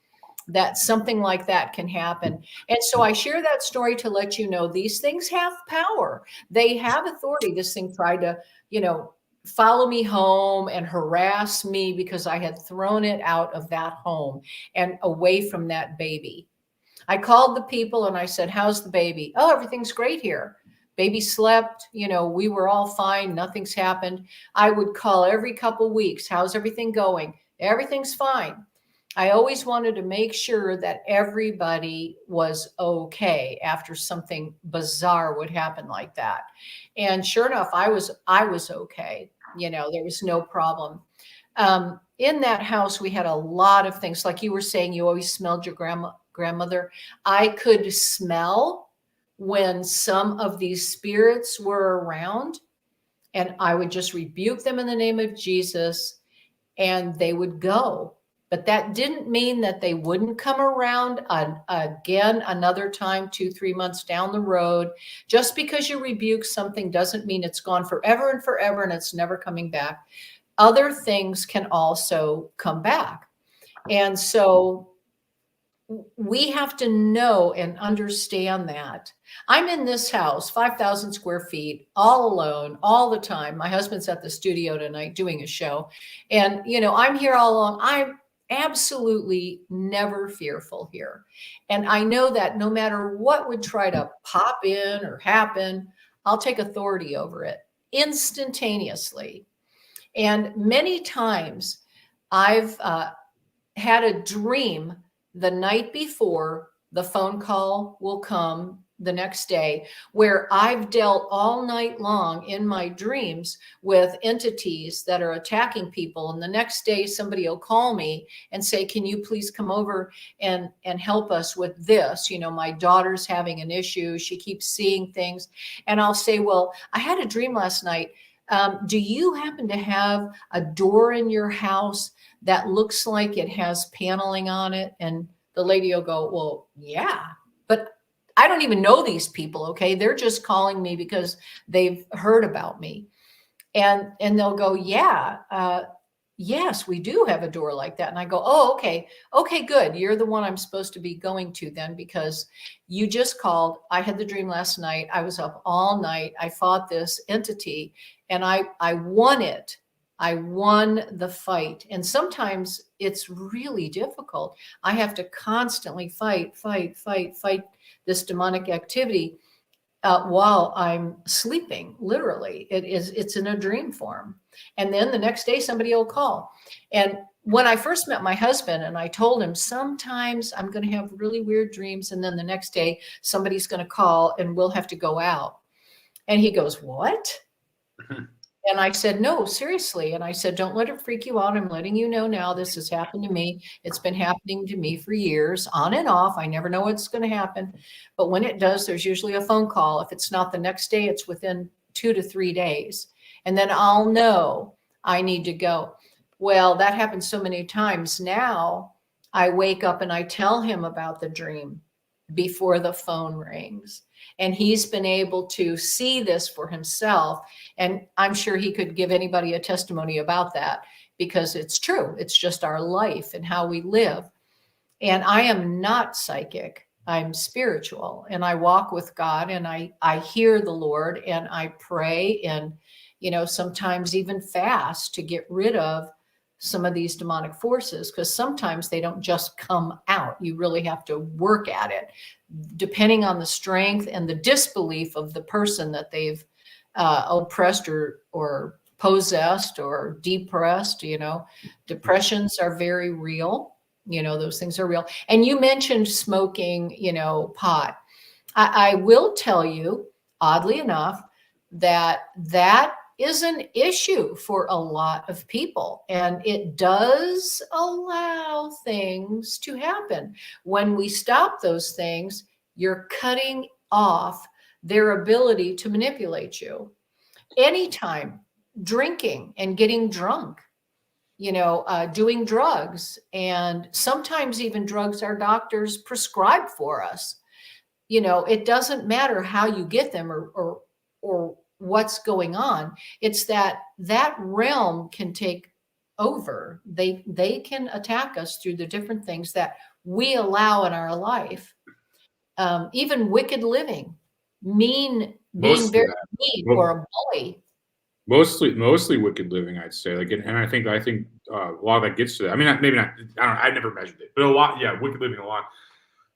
that something like that can happen. And so I share that story to let you know these things have power. They have authority. This thing tried to, follow me home and harass me because I had thrown it out of that home and away from that baby. I called the people and I said, how's the baby? Oh, everything's great here. Baby slept, we were all fine. Nothing's happened. I would call every couple weeks. How's everything going? Everything's fine. I always wanted to make sure that everybody was okay after something bizarre would happen like that. And sure enough, I was okay. There was no problem. In that house, we had a lot of things. Like you were saying, you always smelled your grandmother. I could smell when some of these spirits were around, and I would just rebuke them in the name of Jesus, and they would go. But that didn't mean that they wouldn't come around again another time, 2-3 months down the road. Just because you rebuke something doesn't mean it's gone forever and forever and it's never coming back. Other things can also come back. And so we have to know and understand that. I'm in this house, 5,000 square feet, all alone, all the time. My husband's at the studio tonight doing a show. And, I'm here all along. I'm absolutely never fearful here. And I know that no matter what would try to pop in or happen, I'll take authority over it instantaneously. And many times I've had a dream the night before the phone call will come the next day, where I've dealt all night long in my dreams with entities that are attacking people. And the next day somebody will call me and say, can you please come over and help us with this? My daughter's having an issue. She keeps seeing things. And I'll say, well, I had a dream last night. Do you happen to have a door in your house that looks like it has paneling on it? And the lady will go, well, yeah, but I don't even know these people. Okay. They're just calling me because they've heard about me. And they'll go, yeah, yes, we do have a door like that. And I go, oh, okay. Okay, good. You're the one I'm supposed to be going to then, because you just called. I had the dream last night. I was up all night. I fought this entity and I won it. I won the fight. And sometimes it's really difficult. I have to constantly fight this demonic activity while I'm sleeping. Literally, it's in a dream form. And then the next day somebody will call. And when I first met my husband and I told him, sometimes I'm going to have really weird dreams. And then the next day somebody's going to call and we'll have to go out. And he goes, what? And I said, no, seriously. And I said, don't let it freak you out. I'm letting you know now, this has happened to me. It's been happening to me for years, on and off. I never know what's going to happen. But when it does, there's usually a phone call. If it's not the next day, it's within 2 to 3 days. And then I'll know I need to go. Well, that happens so many times. Now I wake up and I tell him about the dream before the phone rings. And he's been able to see this for himself. And I'm sure he could give anybody a testimony about that, because it's true. It's just our life and how we live. And I am not psychic. I'm spiritual, and I walk with God, and I hear the Lord, and I pray, and, sometimes even fast to get rid of some of these demonic forces, because sometimes they don't just come out. You really have to work at it, depending on the strength and the disbelief of the person that they've oppressed or possessed or depressed. Depressions are very real. Those things are real. And you mentioned smoking, pot. I will tell you, oddly enough, that is an issue for a lot of people, and it does allow things to happen. When we stop those things, you're cutting off their ability to manipulate you. Anytime drinking and getting drunk, doing drugs, and sometimes even drugs our doctors prescribe for us. It doesn't matter how you get them or what's going on. It's that realm can take over. They can attack us through the different things that we allow in our life. Even wicked living, being very mean, or a bully. Mostly wicked living, I'd say. And I think a lot of that gets to that. I mean, maybe not. I don't know. I never measured it, but a lot. Yeah, wicked living a lot.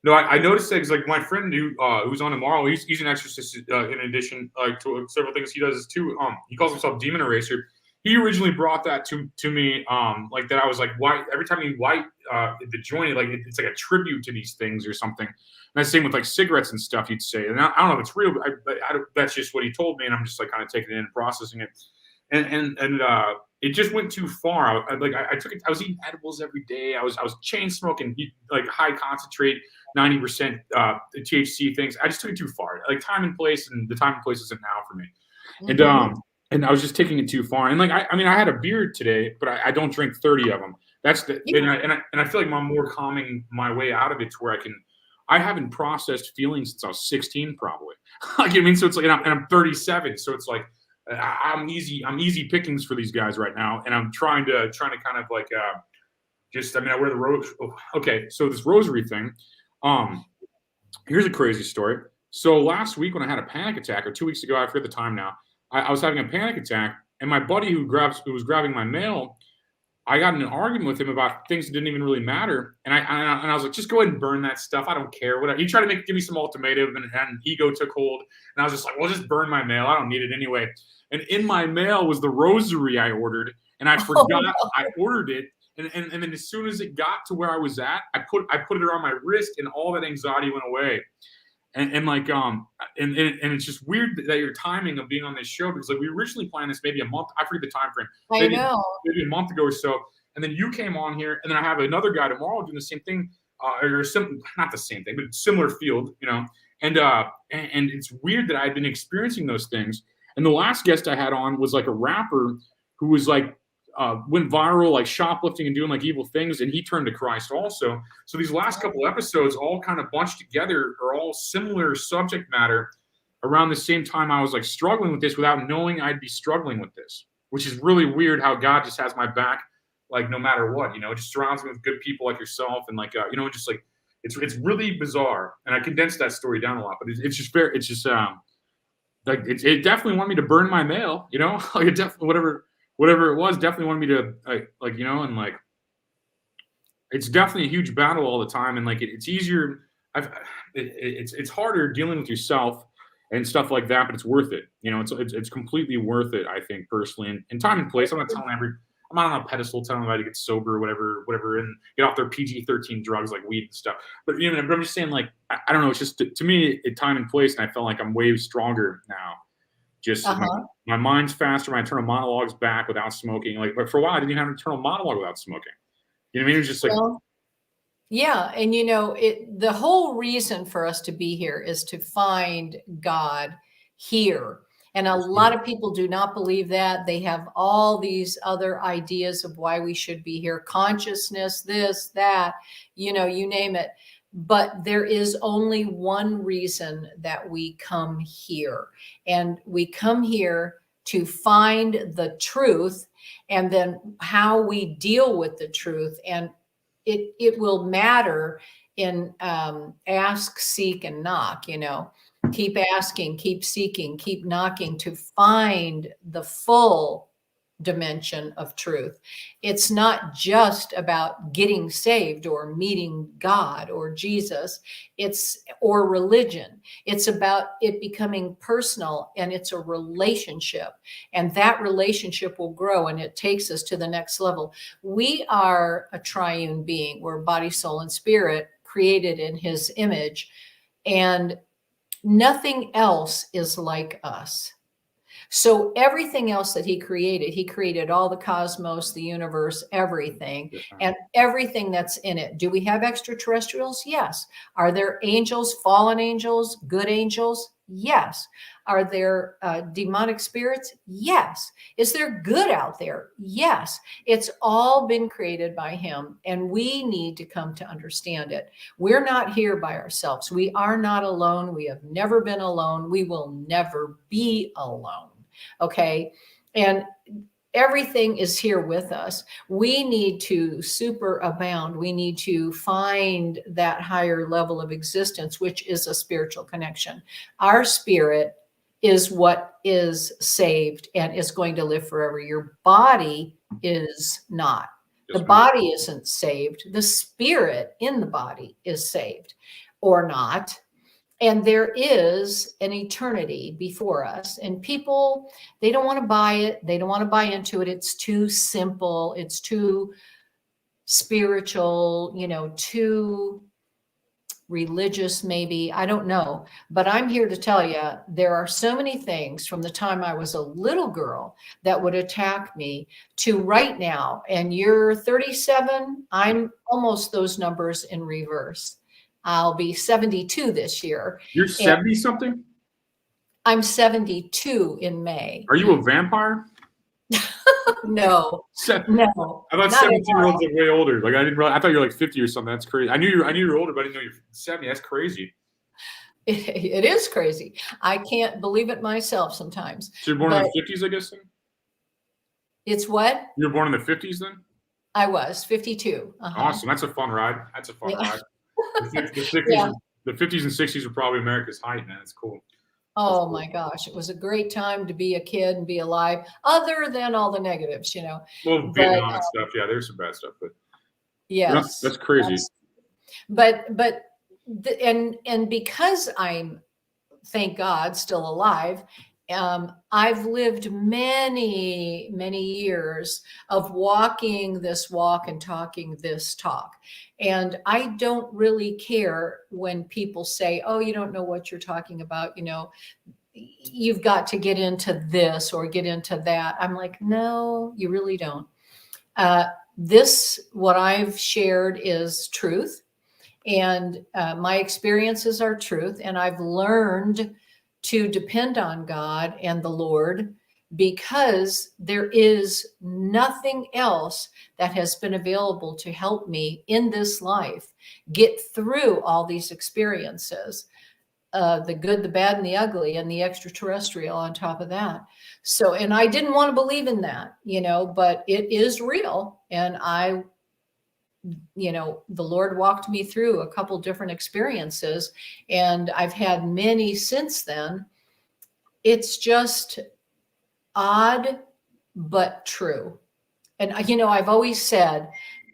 No, I noticed that, because my friend who's on tomorrow, he's an exorcist in addition to several things he does too. He calls himself Demon Eraser. He originally brought that to me, that I was like, why every time you light the joint, it's like a tribute to these things or something. And that's the same with cigarettes and stuff, you'd say. And I don't know if it's real, but that's just what he told me, and I'm just kind of taking it in and processing it. And it just went too far. I took it. I was eating edibles every day. I was chain smoking, high concentrate, 90% THC things. I just took it too far. Time and place, and the time and place isn't now for me. Mm-hmm. And I was just taking it too far. And I had a beer today, but I don't drink 30 of them. That's the and I feel like I'm more calming my way out of it to where I haven't processed feelings since I was 16, probably. So it's and I'm 37, so it's I'm easy pickings for these guys right now, and I'm trying to kind of Just, I mean, I wear the rose. Oh, okay, so this rosary thing. Here's a crazy story. So last week when I had a panic attack, or 2 weeks ago, I forget the time now. I was having a panic attack, and my buddy who was grabbing my mail, I got in an argument with him about things that didn't even really matter. And I was like, just go ahead and burn that stuff. I don't care. Whatever. He tried to give me some ultimatum, and ego took hold. And I was just like, well, just burn my mail. I don't need it anyway. And in my mail was the rosary I ordered, and I forgot I ordered it. And then as soon as it got to where I was at, I put it around my wrist, and all that anxiety went away. And it's just weird that your timing of being on this show, because like we originally planned this maybe a month. I forget the time frame. I know. Maybe a month ago or so. And then you came on here, and then I have another guy tomorrow doing the same thing, not the same thing, but similar field, you know. And it's weird that I've been experiencing those things. And the last guest I had on was like a rapper who was like went viral, like shoplifting and doing like evil things, and he turned to Christ also. So these last couple episodes all kind of bunched together are all similar subject matter around the same time I was like struggling with this without knowing I'd be struggling with this, which is really weird how God just has my back, like no matter what, you know, just surrounds me with good people like yourself, and like you know, just like it's really bizarre. And I condensed that story down a lot, but it's just like it definitely wanted me to burn my mail, you know, like it definitely whatever it was, definitely wanted me to like, you know, and like it's definitely a huge battle all the time, and like it's easier. It's harder dealing with yourself and stuff like that, but it's worth it. You know, it's completely worth it, I think, personally. And time and place. I'm not on a pedestal telling everybody to get sober or whatever, and get off their PG-13 drugs like weed and stuff. But you know, I'm just saying, like, I don't know. It's just to me, time and place, and I felt like I'm way stronger now. Just my mind's faster. My internal monologue's back without smoking. Like, but for a while, I didn't even have an internal monologue without smoking. You know what I mean? It was just like, yeah, and you know, the whole reason for us to be here is to find God here. And a lot of people do not believe that. They have all these other ideas of why we should be here, consciousness, this, that, you know, you name it. But there is only one reason that we come here. And we come here to find the truth, and then how we deal with the truth. And it will matter in ask, seek, and knock, you know. Keep asking, keep seeking, keep knocking to find the full dimension of truth. It's not just about getting saved or meeting God or Jesus, or religion. It's about it becoming personal, and it's a relationship, and that relationship will grow, and it takes us to the next level. We are a triune being. We're body, soul, and spirit, created in his image, and nothing else is like us. So everything else that he created all the cosmos, the universe, everything, and everything that's in it. Do we have extraterrestrials? Yes. Are there angels, fallen angels, good angels? Yes. Are there demonic spirits? Yes. Is there good out there? Yes. It's all been created by him, and we need to come to understand it. We're not here by ourselves. We are not alone. We have never been alone. We will never be alone. Okay. And everything is here with us. We need to superabound. We need to find that higher level of existence, which is a spiritual connection. Our spirit is what is saved and is going to live forever. Your body is not. The body isn't saved. The spirit in the body is saved or not. And there is an eternity before us, and people, they don't want to buy it. They don't want to buy into it. It's too simple. It's too spiritual, you know, too religious, maybe. I don't know. But I'm here to tell you, there are so many things from the time I was a little girl that would attack me to right now. And you're 37. I'm almost those numbers in reverse. I'll be 72 this year. You're 70 something? I'm 72 in May. Are you a vampire? No. No. I thought 17-year-olds are way older. Like I thought you were like 50 or something. That's crazy. I knew you were older, but I didn't know you're 70. That's crazy. It is crazy. I can't believe it myself sometimes. So you're born in the 50s, I guess then? It's what? You were born in the 50s then? I was 52. Awesome. That's a fun ride. That's a fun Yeah. ride. The 50s, Yeah. the 50s and 60s were probably America's height, man. It's cool. That's Oh cool. my gosh, it was a great time to be a kid and be alive, other than all the negatives, Well, But Vietnam and stuff. Yeah, there's some bad stuff, but yes, that's crazy. but and because I'm, thank God, still alive, I've lived many, many years of walking this walk and talking this talk. And I don't really care when people say, oh, you don't know what you're talking about. You've got to get into this or get into that. I'm like, no, you really don't. What I've shared is truth. And my experiences are truth. And I've learned to depend on God and the Lord, because there is nothing else that has been available to help me in this life get through all these experiences, the good, the bad, and the ugly, and the extraterrestrial on top of that. So, and I didn't want to believe in that, but it is real. And the Lord walked me through a couple different experiences, and I've had many since then. It's just odd, but true. And, I've always said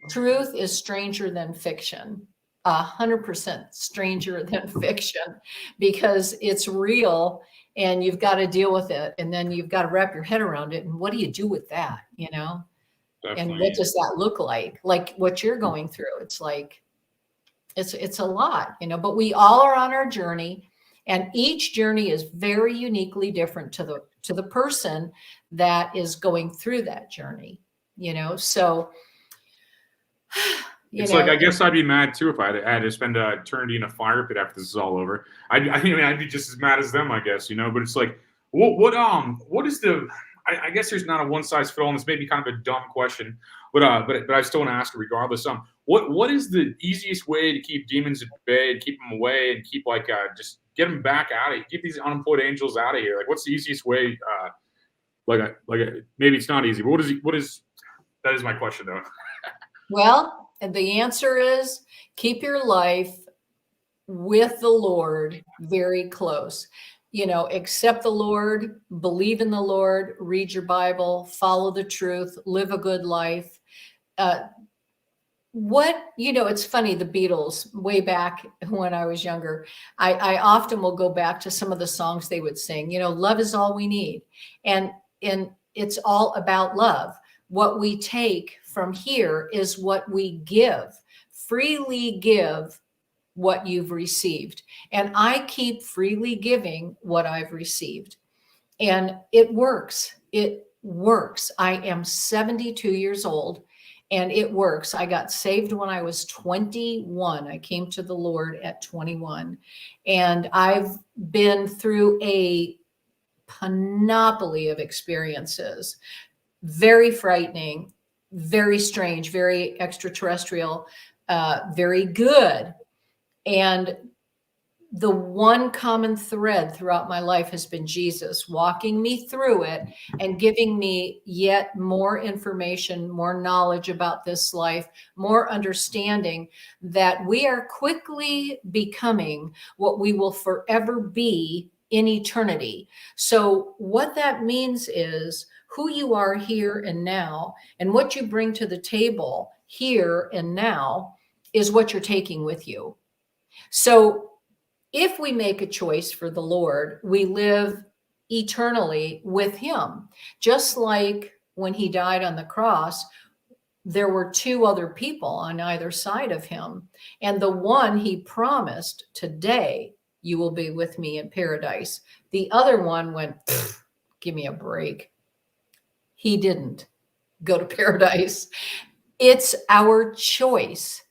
truth is stranger than fiction, 100% stranger than fiction, because it's real and you've got to deal with it. And then you've got to wrap your head around it. And what do you do with that, And what does that look like? Like what you're going through. It's like, it's a lot, but we all are on our journey, and each journey is very uniquely different to the person that is going through that journey, so It's like, I guess I'd be mad too if I had to spend eternity in a fire pit after this is all over. I'd be just as mad as them, I guess, But it's like, what is the? I guess there's not a one size fit all, and this may be kind of a dumb question, but I still want to ask it regardless. What is the easiest way to keep demons at bay and keep them away and keep just get them back out of here, keep these unemployed angels out of here? Like, what's the easiest way? Maybe it's not easy, but what is? That is my question, though. Well, and the answer is keep your life with the Lord very close. Accept the Lord, believe in the Lord, read your Bible, follow the truth, live a good life. It's funny, the Beatles, way back when I was younger, I often will go back to some of the songs they would sing, love is all we need. And it's all about love. What we take from here is what we give. Freely give what you've received. And I keep freely giving what I've received. And it works. It works. I am 72 years old and it works. I got saved when I was 21. I came to the Lord at 21. And I've been through a panoply of experiences. Very frightening, very strange, very extraterrestrial, very good. And the one common thread throughout my life has been Jesus walking me through it and giving me yet more information, more knowledge about this life, more understanding that we are quickly becoming what we will forever be in eternity. So what that means is who you are here and now, and what you bring to the table here and now is what you're taking with you. So if we make a choice for the Lord, we live eternally with him. Just like when he died on the cross, there were two other people on either side of him. And the one he promised, today you will be with me in paradise. The other one went, give me a break. He didn't go to paradise. It's our choice.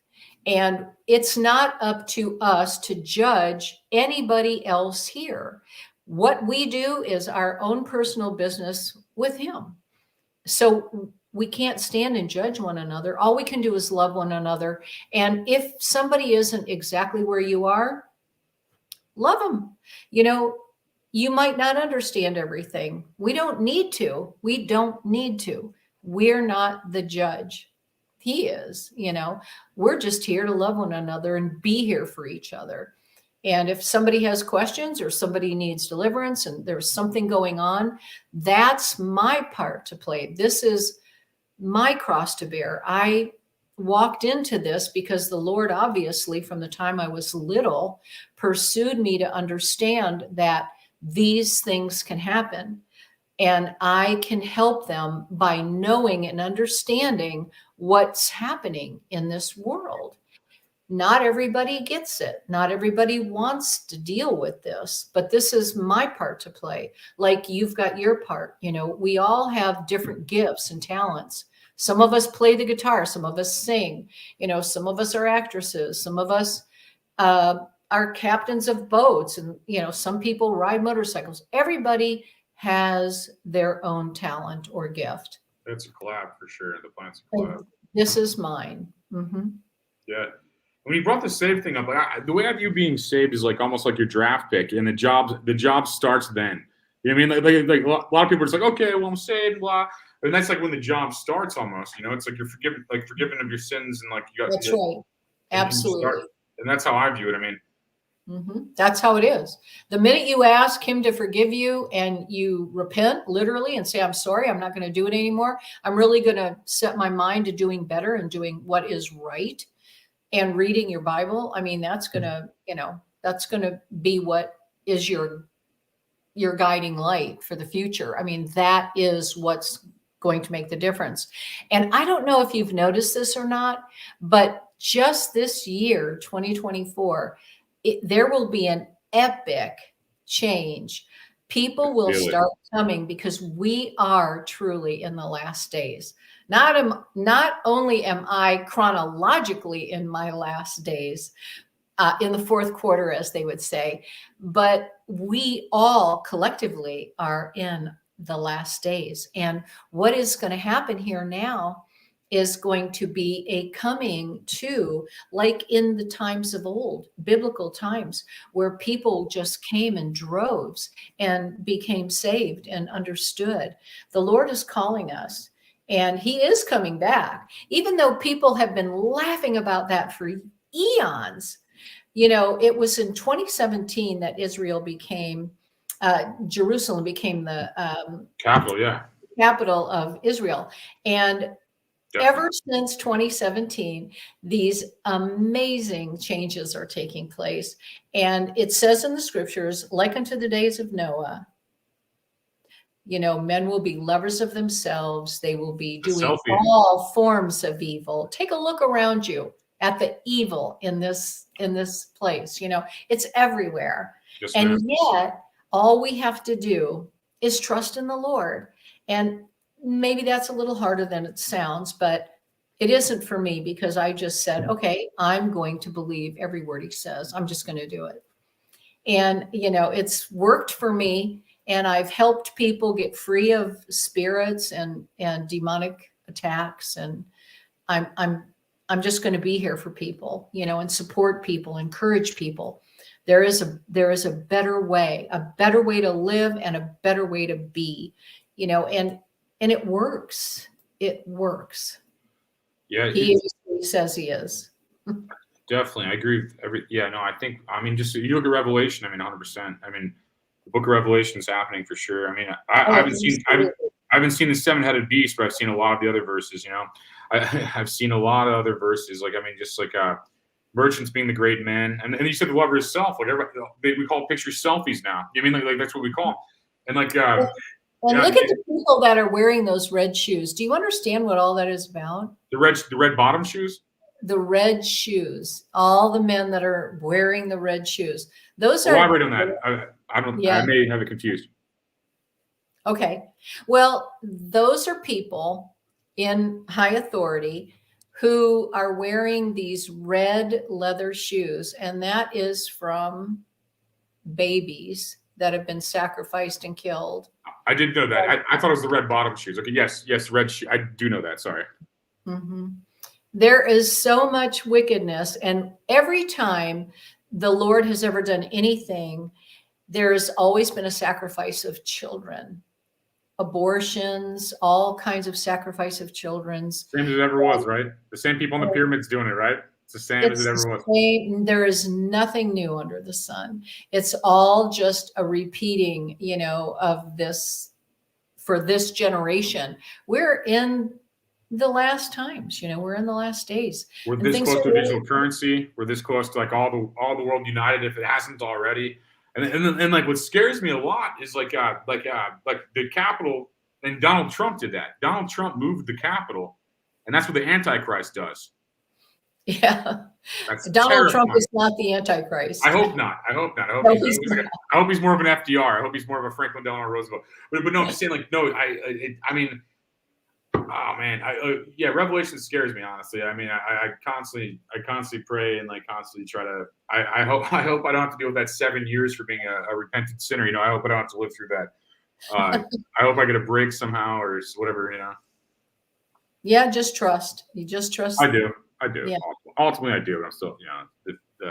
And it's not up to us to judge anybody else here. What we do is our own personal business with him. So we can't stand and judge one another. All we can do is love one another. And if somebody isn't exactly where you are, love them. You might not understand everything. We don't need to. We don't need to. We're not the judge. he is, we're just here to love one another and be here for each other. And if somebody has questions or somebody needs deliverance and there's something going on, that's my part to play. This is my cross to bear. I walked into this because the Lord, obviously, from the time I was little, pursued me to understand that these things can happen. And I can help them by knowing and understanding what's happening in this world. Not everybody gets it. Not everybody wants to deal with this, but this is my part to play. Like you've got your part. We all have different gifts and talents. Some of us play the guitar. Some of us sing. Some of us are actresses. Some of us are captains of boats. And, some people ride motorcycles. Everybody has their own talent or gift. That's a collab for sure. The planet's a collab. This is mine. Mm-hmm. Yeah. When you brought the save thing up, the way I view being saved is like almost like your draft pick, and the job starts then. You know what I mean? Like a lot of people are just like, okay, well, I'm saved, blah. And that's like when the job starts almost. It's like you're forgiven of your sins, and like you got. That's right. Absolutely. And that's how I view it. I mean. Mm-hmm. That's how it is. The minute you ask him to forgive you and you repent literally and say, I'm sorry, I'm not going to do it anymore. I'm really going to set my mind to doing better and doing what is right and reading your Bible. I mean, that's going to, that's going to be what is your guiding light for the future. I mean, that is what's going to make the difference. And I don't know if you've noticed this or not, but just this year, 2024, there will be an epic change. People will start coming because we are truly in the last days. Not only am I chronologically in my last days, in the fourth quarter, as they would say, but we all collectively are in the last days. And what is going to happen here now is going to be a coming to, like in the times of old, biblical times, where people just came in droves and became saved and understood. The Lord is calling us, and he is coming back, even though people have been laughing about that for eons. It was in 2017 that Jerusalem became the capital of Israel. And ever since 2017, these amazing changes are taking place. And it says in the scriptures, like unto the days of Noah, men will be lovers of themselves. They will be doing all forms of evil. Take a look around you at the evil in this place. It's everywhere. Yes, and yet all we have to do is trust in the Lord. And maybe that's a little harder than it sounds, but it isn't for me, because I just said, okay, I'm going to believe every word he says. I'm just going to do it. And, it's worked for me, and I've helped people get free of spirits and demonic attacks. And I'm just going to be here for people, and support people, encourage people. There is a better way to live and a better way to be, and it works. It works. Yeah. He is who he says he is. Definitely. I agree with just you look at Revelation, 100%. The book of Revelation is happening for sure. I haven't seen the seven-headed beast, but I've seen a lot of the other verses, I've seen a lot of other verses. Merchants being the great men. And you said the lover is self. We call pictures selfies now. Like that's what we call them. And and look at the people that are wearing those red shoes. Do you understand what all that is about? The red bottom shoes? The red shoes. All the men that are wearing the red shoes. Those are. Elaborate on that. I may have it confused. Okay. Well, those are people in high authority who are wearing these red leather shoes. And that is from babies that have been sacrificed and killed. I didn't know that. I thought it was the red bottom shoes. Okay, yes, red shoe. I do know that. Sorry. Mm-hmm. There is so much wickedness, and every time the Lord has ever done anything, there has always been a sacrifice of children. abortions, all kinds of sacrifice of children's. Same as it ever was, right? The same people in the pyramids doing it, right? It's the same as it ever was. There is nothing new under the sun. It's all just a repeating, of this for this generation. We're in the last times, we're in the last days. We're And this things close are to a really- digital currency. We're this close to like all the world united if it hasn't already. And like what scares me a lot is like the Capitol, and Donald Trump did that. Donald Trump moved the Capitol, and that's what the Antichrist does. Yeah. That's Donald Trump terrifying. is not the Antichrist. I hope not. I hope No, he's not. I hope he's more of an FDR. I hope he's more of a Franklin Delano Roosevelt. But no, I'm just saying, like, no, I mean, oh man, yeah, Revelation scares me, honestly. I mean, I constantly pray and like constantly try to. I hope I don't have to deal with that 7 years for being a repentant sinner. I hope I don't have to live through that. I hope I get a break somehow or whatever. Yeah, just trust. You just trust. I do. Yeah. Ultimately, I do. But I'm still,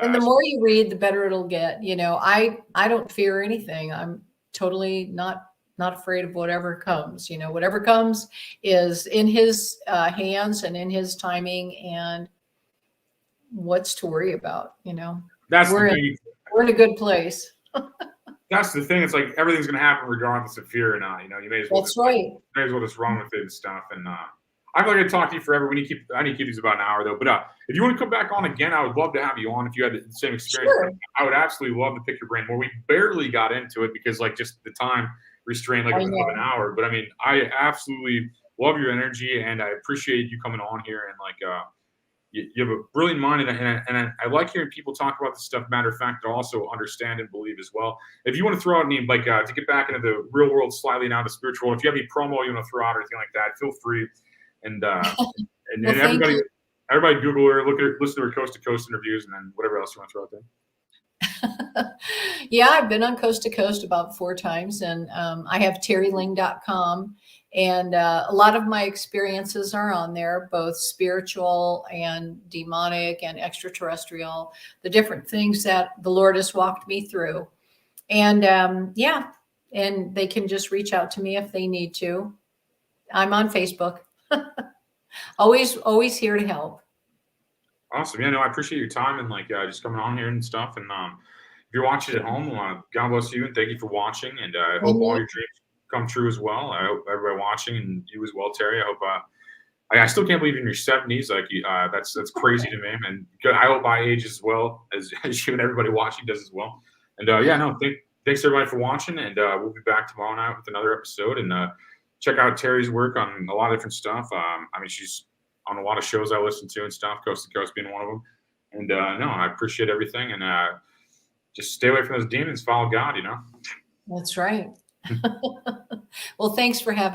And the more you read, the better it'll get. I don't fear anything. I'm totally not afraid of whatever comes. Whatever comes is in his hands and in his timing, and what's to worry about? That's we're the thing. we're in a good place. That's the thing. It's like everything's going to happen regardless of fear or not. You may as well. That's right. May as well just run with it and stuff. And I'm not going to talk to you forever. I need to keep these about an hour though. But if you want to come back on again, I would love to have you on. If you had the same experience, Sure. I would absolutely love to pick your brain more. We barely got into it because like just the time restraint, like of an hour. But I mean, I absolutely love your energy, and I appreciate you coming on here. And like, you have a brilliant mind, and I like hearing people talk about this stuff. Matter of fact, but also understand and believe as well. If you want to throw out any like to get back into the real world slightly now, the spiritual world, if you have any promo you want to throw out or anything like that, feel free. And and everybody Google her, listen to her coast to coast interviews, and then whatever else you want to throw out there. Yeah, I've been on Coast to Coast about 4 times, and I have teriling.com, and a lot of my experiences are on there, both spiritual and demonic and extraterrestrial, the different things that the Lord has walked me through. And yeah, and they can just reach out to me if they need to. I'm on Facebook. Always here to help. Awesome. Yeah, no, I appreciate your time and like just coming on here and stuff. And if you're watching at home, God bless you and thank you for watching. And I hope all your dreams come true as well. I hope everybody watching and you as well, Teri. I hope. I still can't believe in your 70s. Like that's crazy to me. And I hope I age as well as you and everybody watching does as well. And yeah, no, thanks everybody for watching. And we'll be back tomorrow night with another episode. And check out Teri's work on a lot of different stuff. I mean, she's on a lot of shows I listen to and stuff, Coast to Coast being one of them. And no, I appreciate everything. And just stay away from those demons, follow God, That's right. Well, thanks for having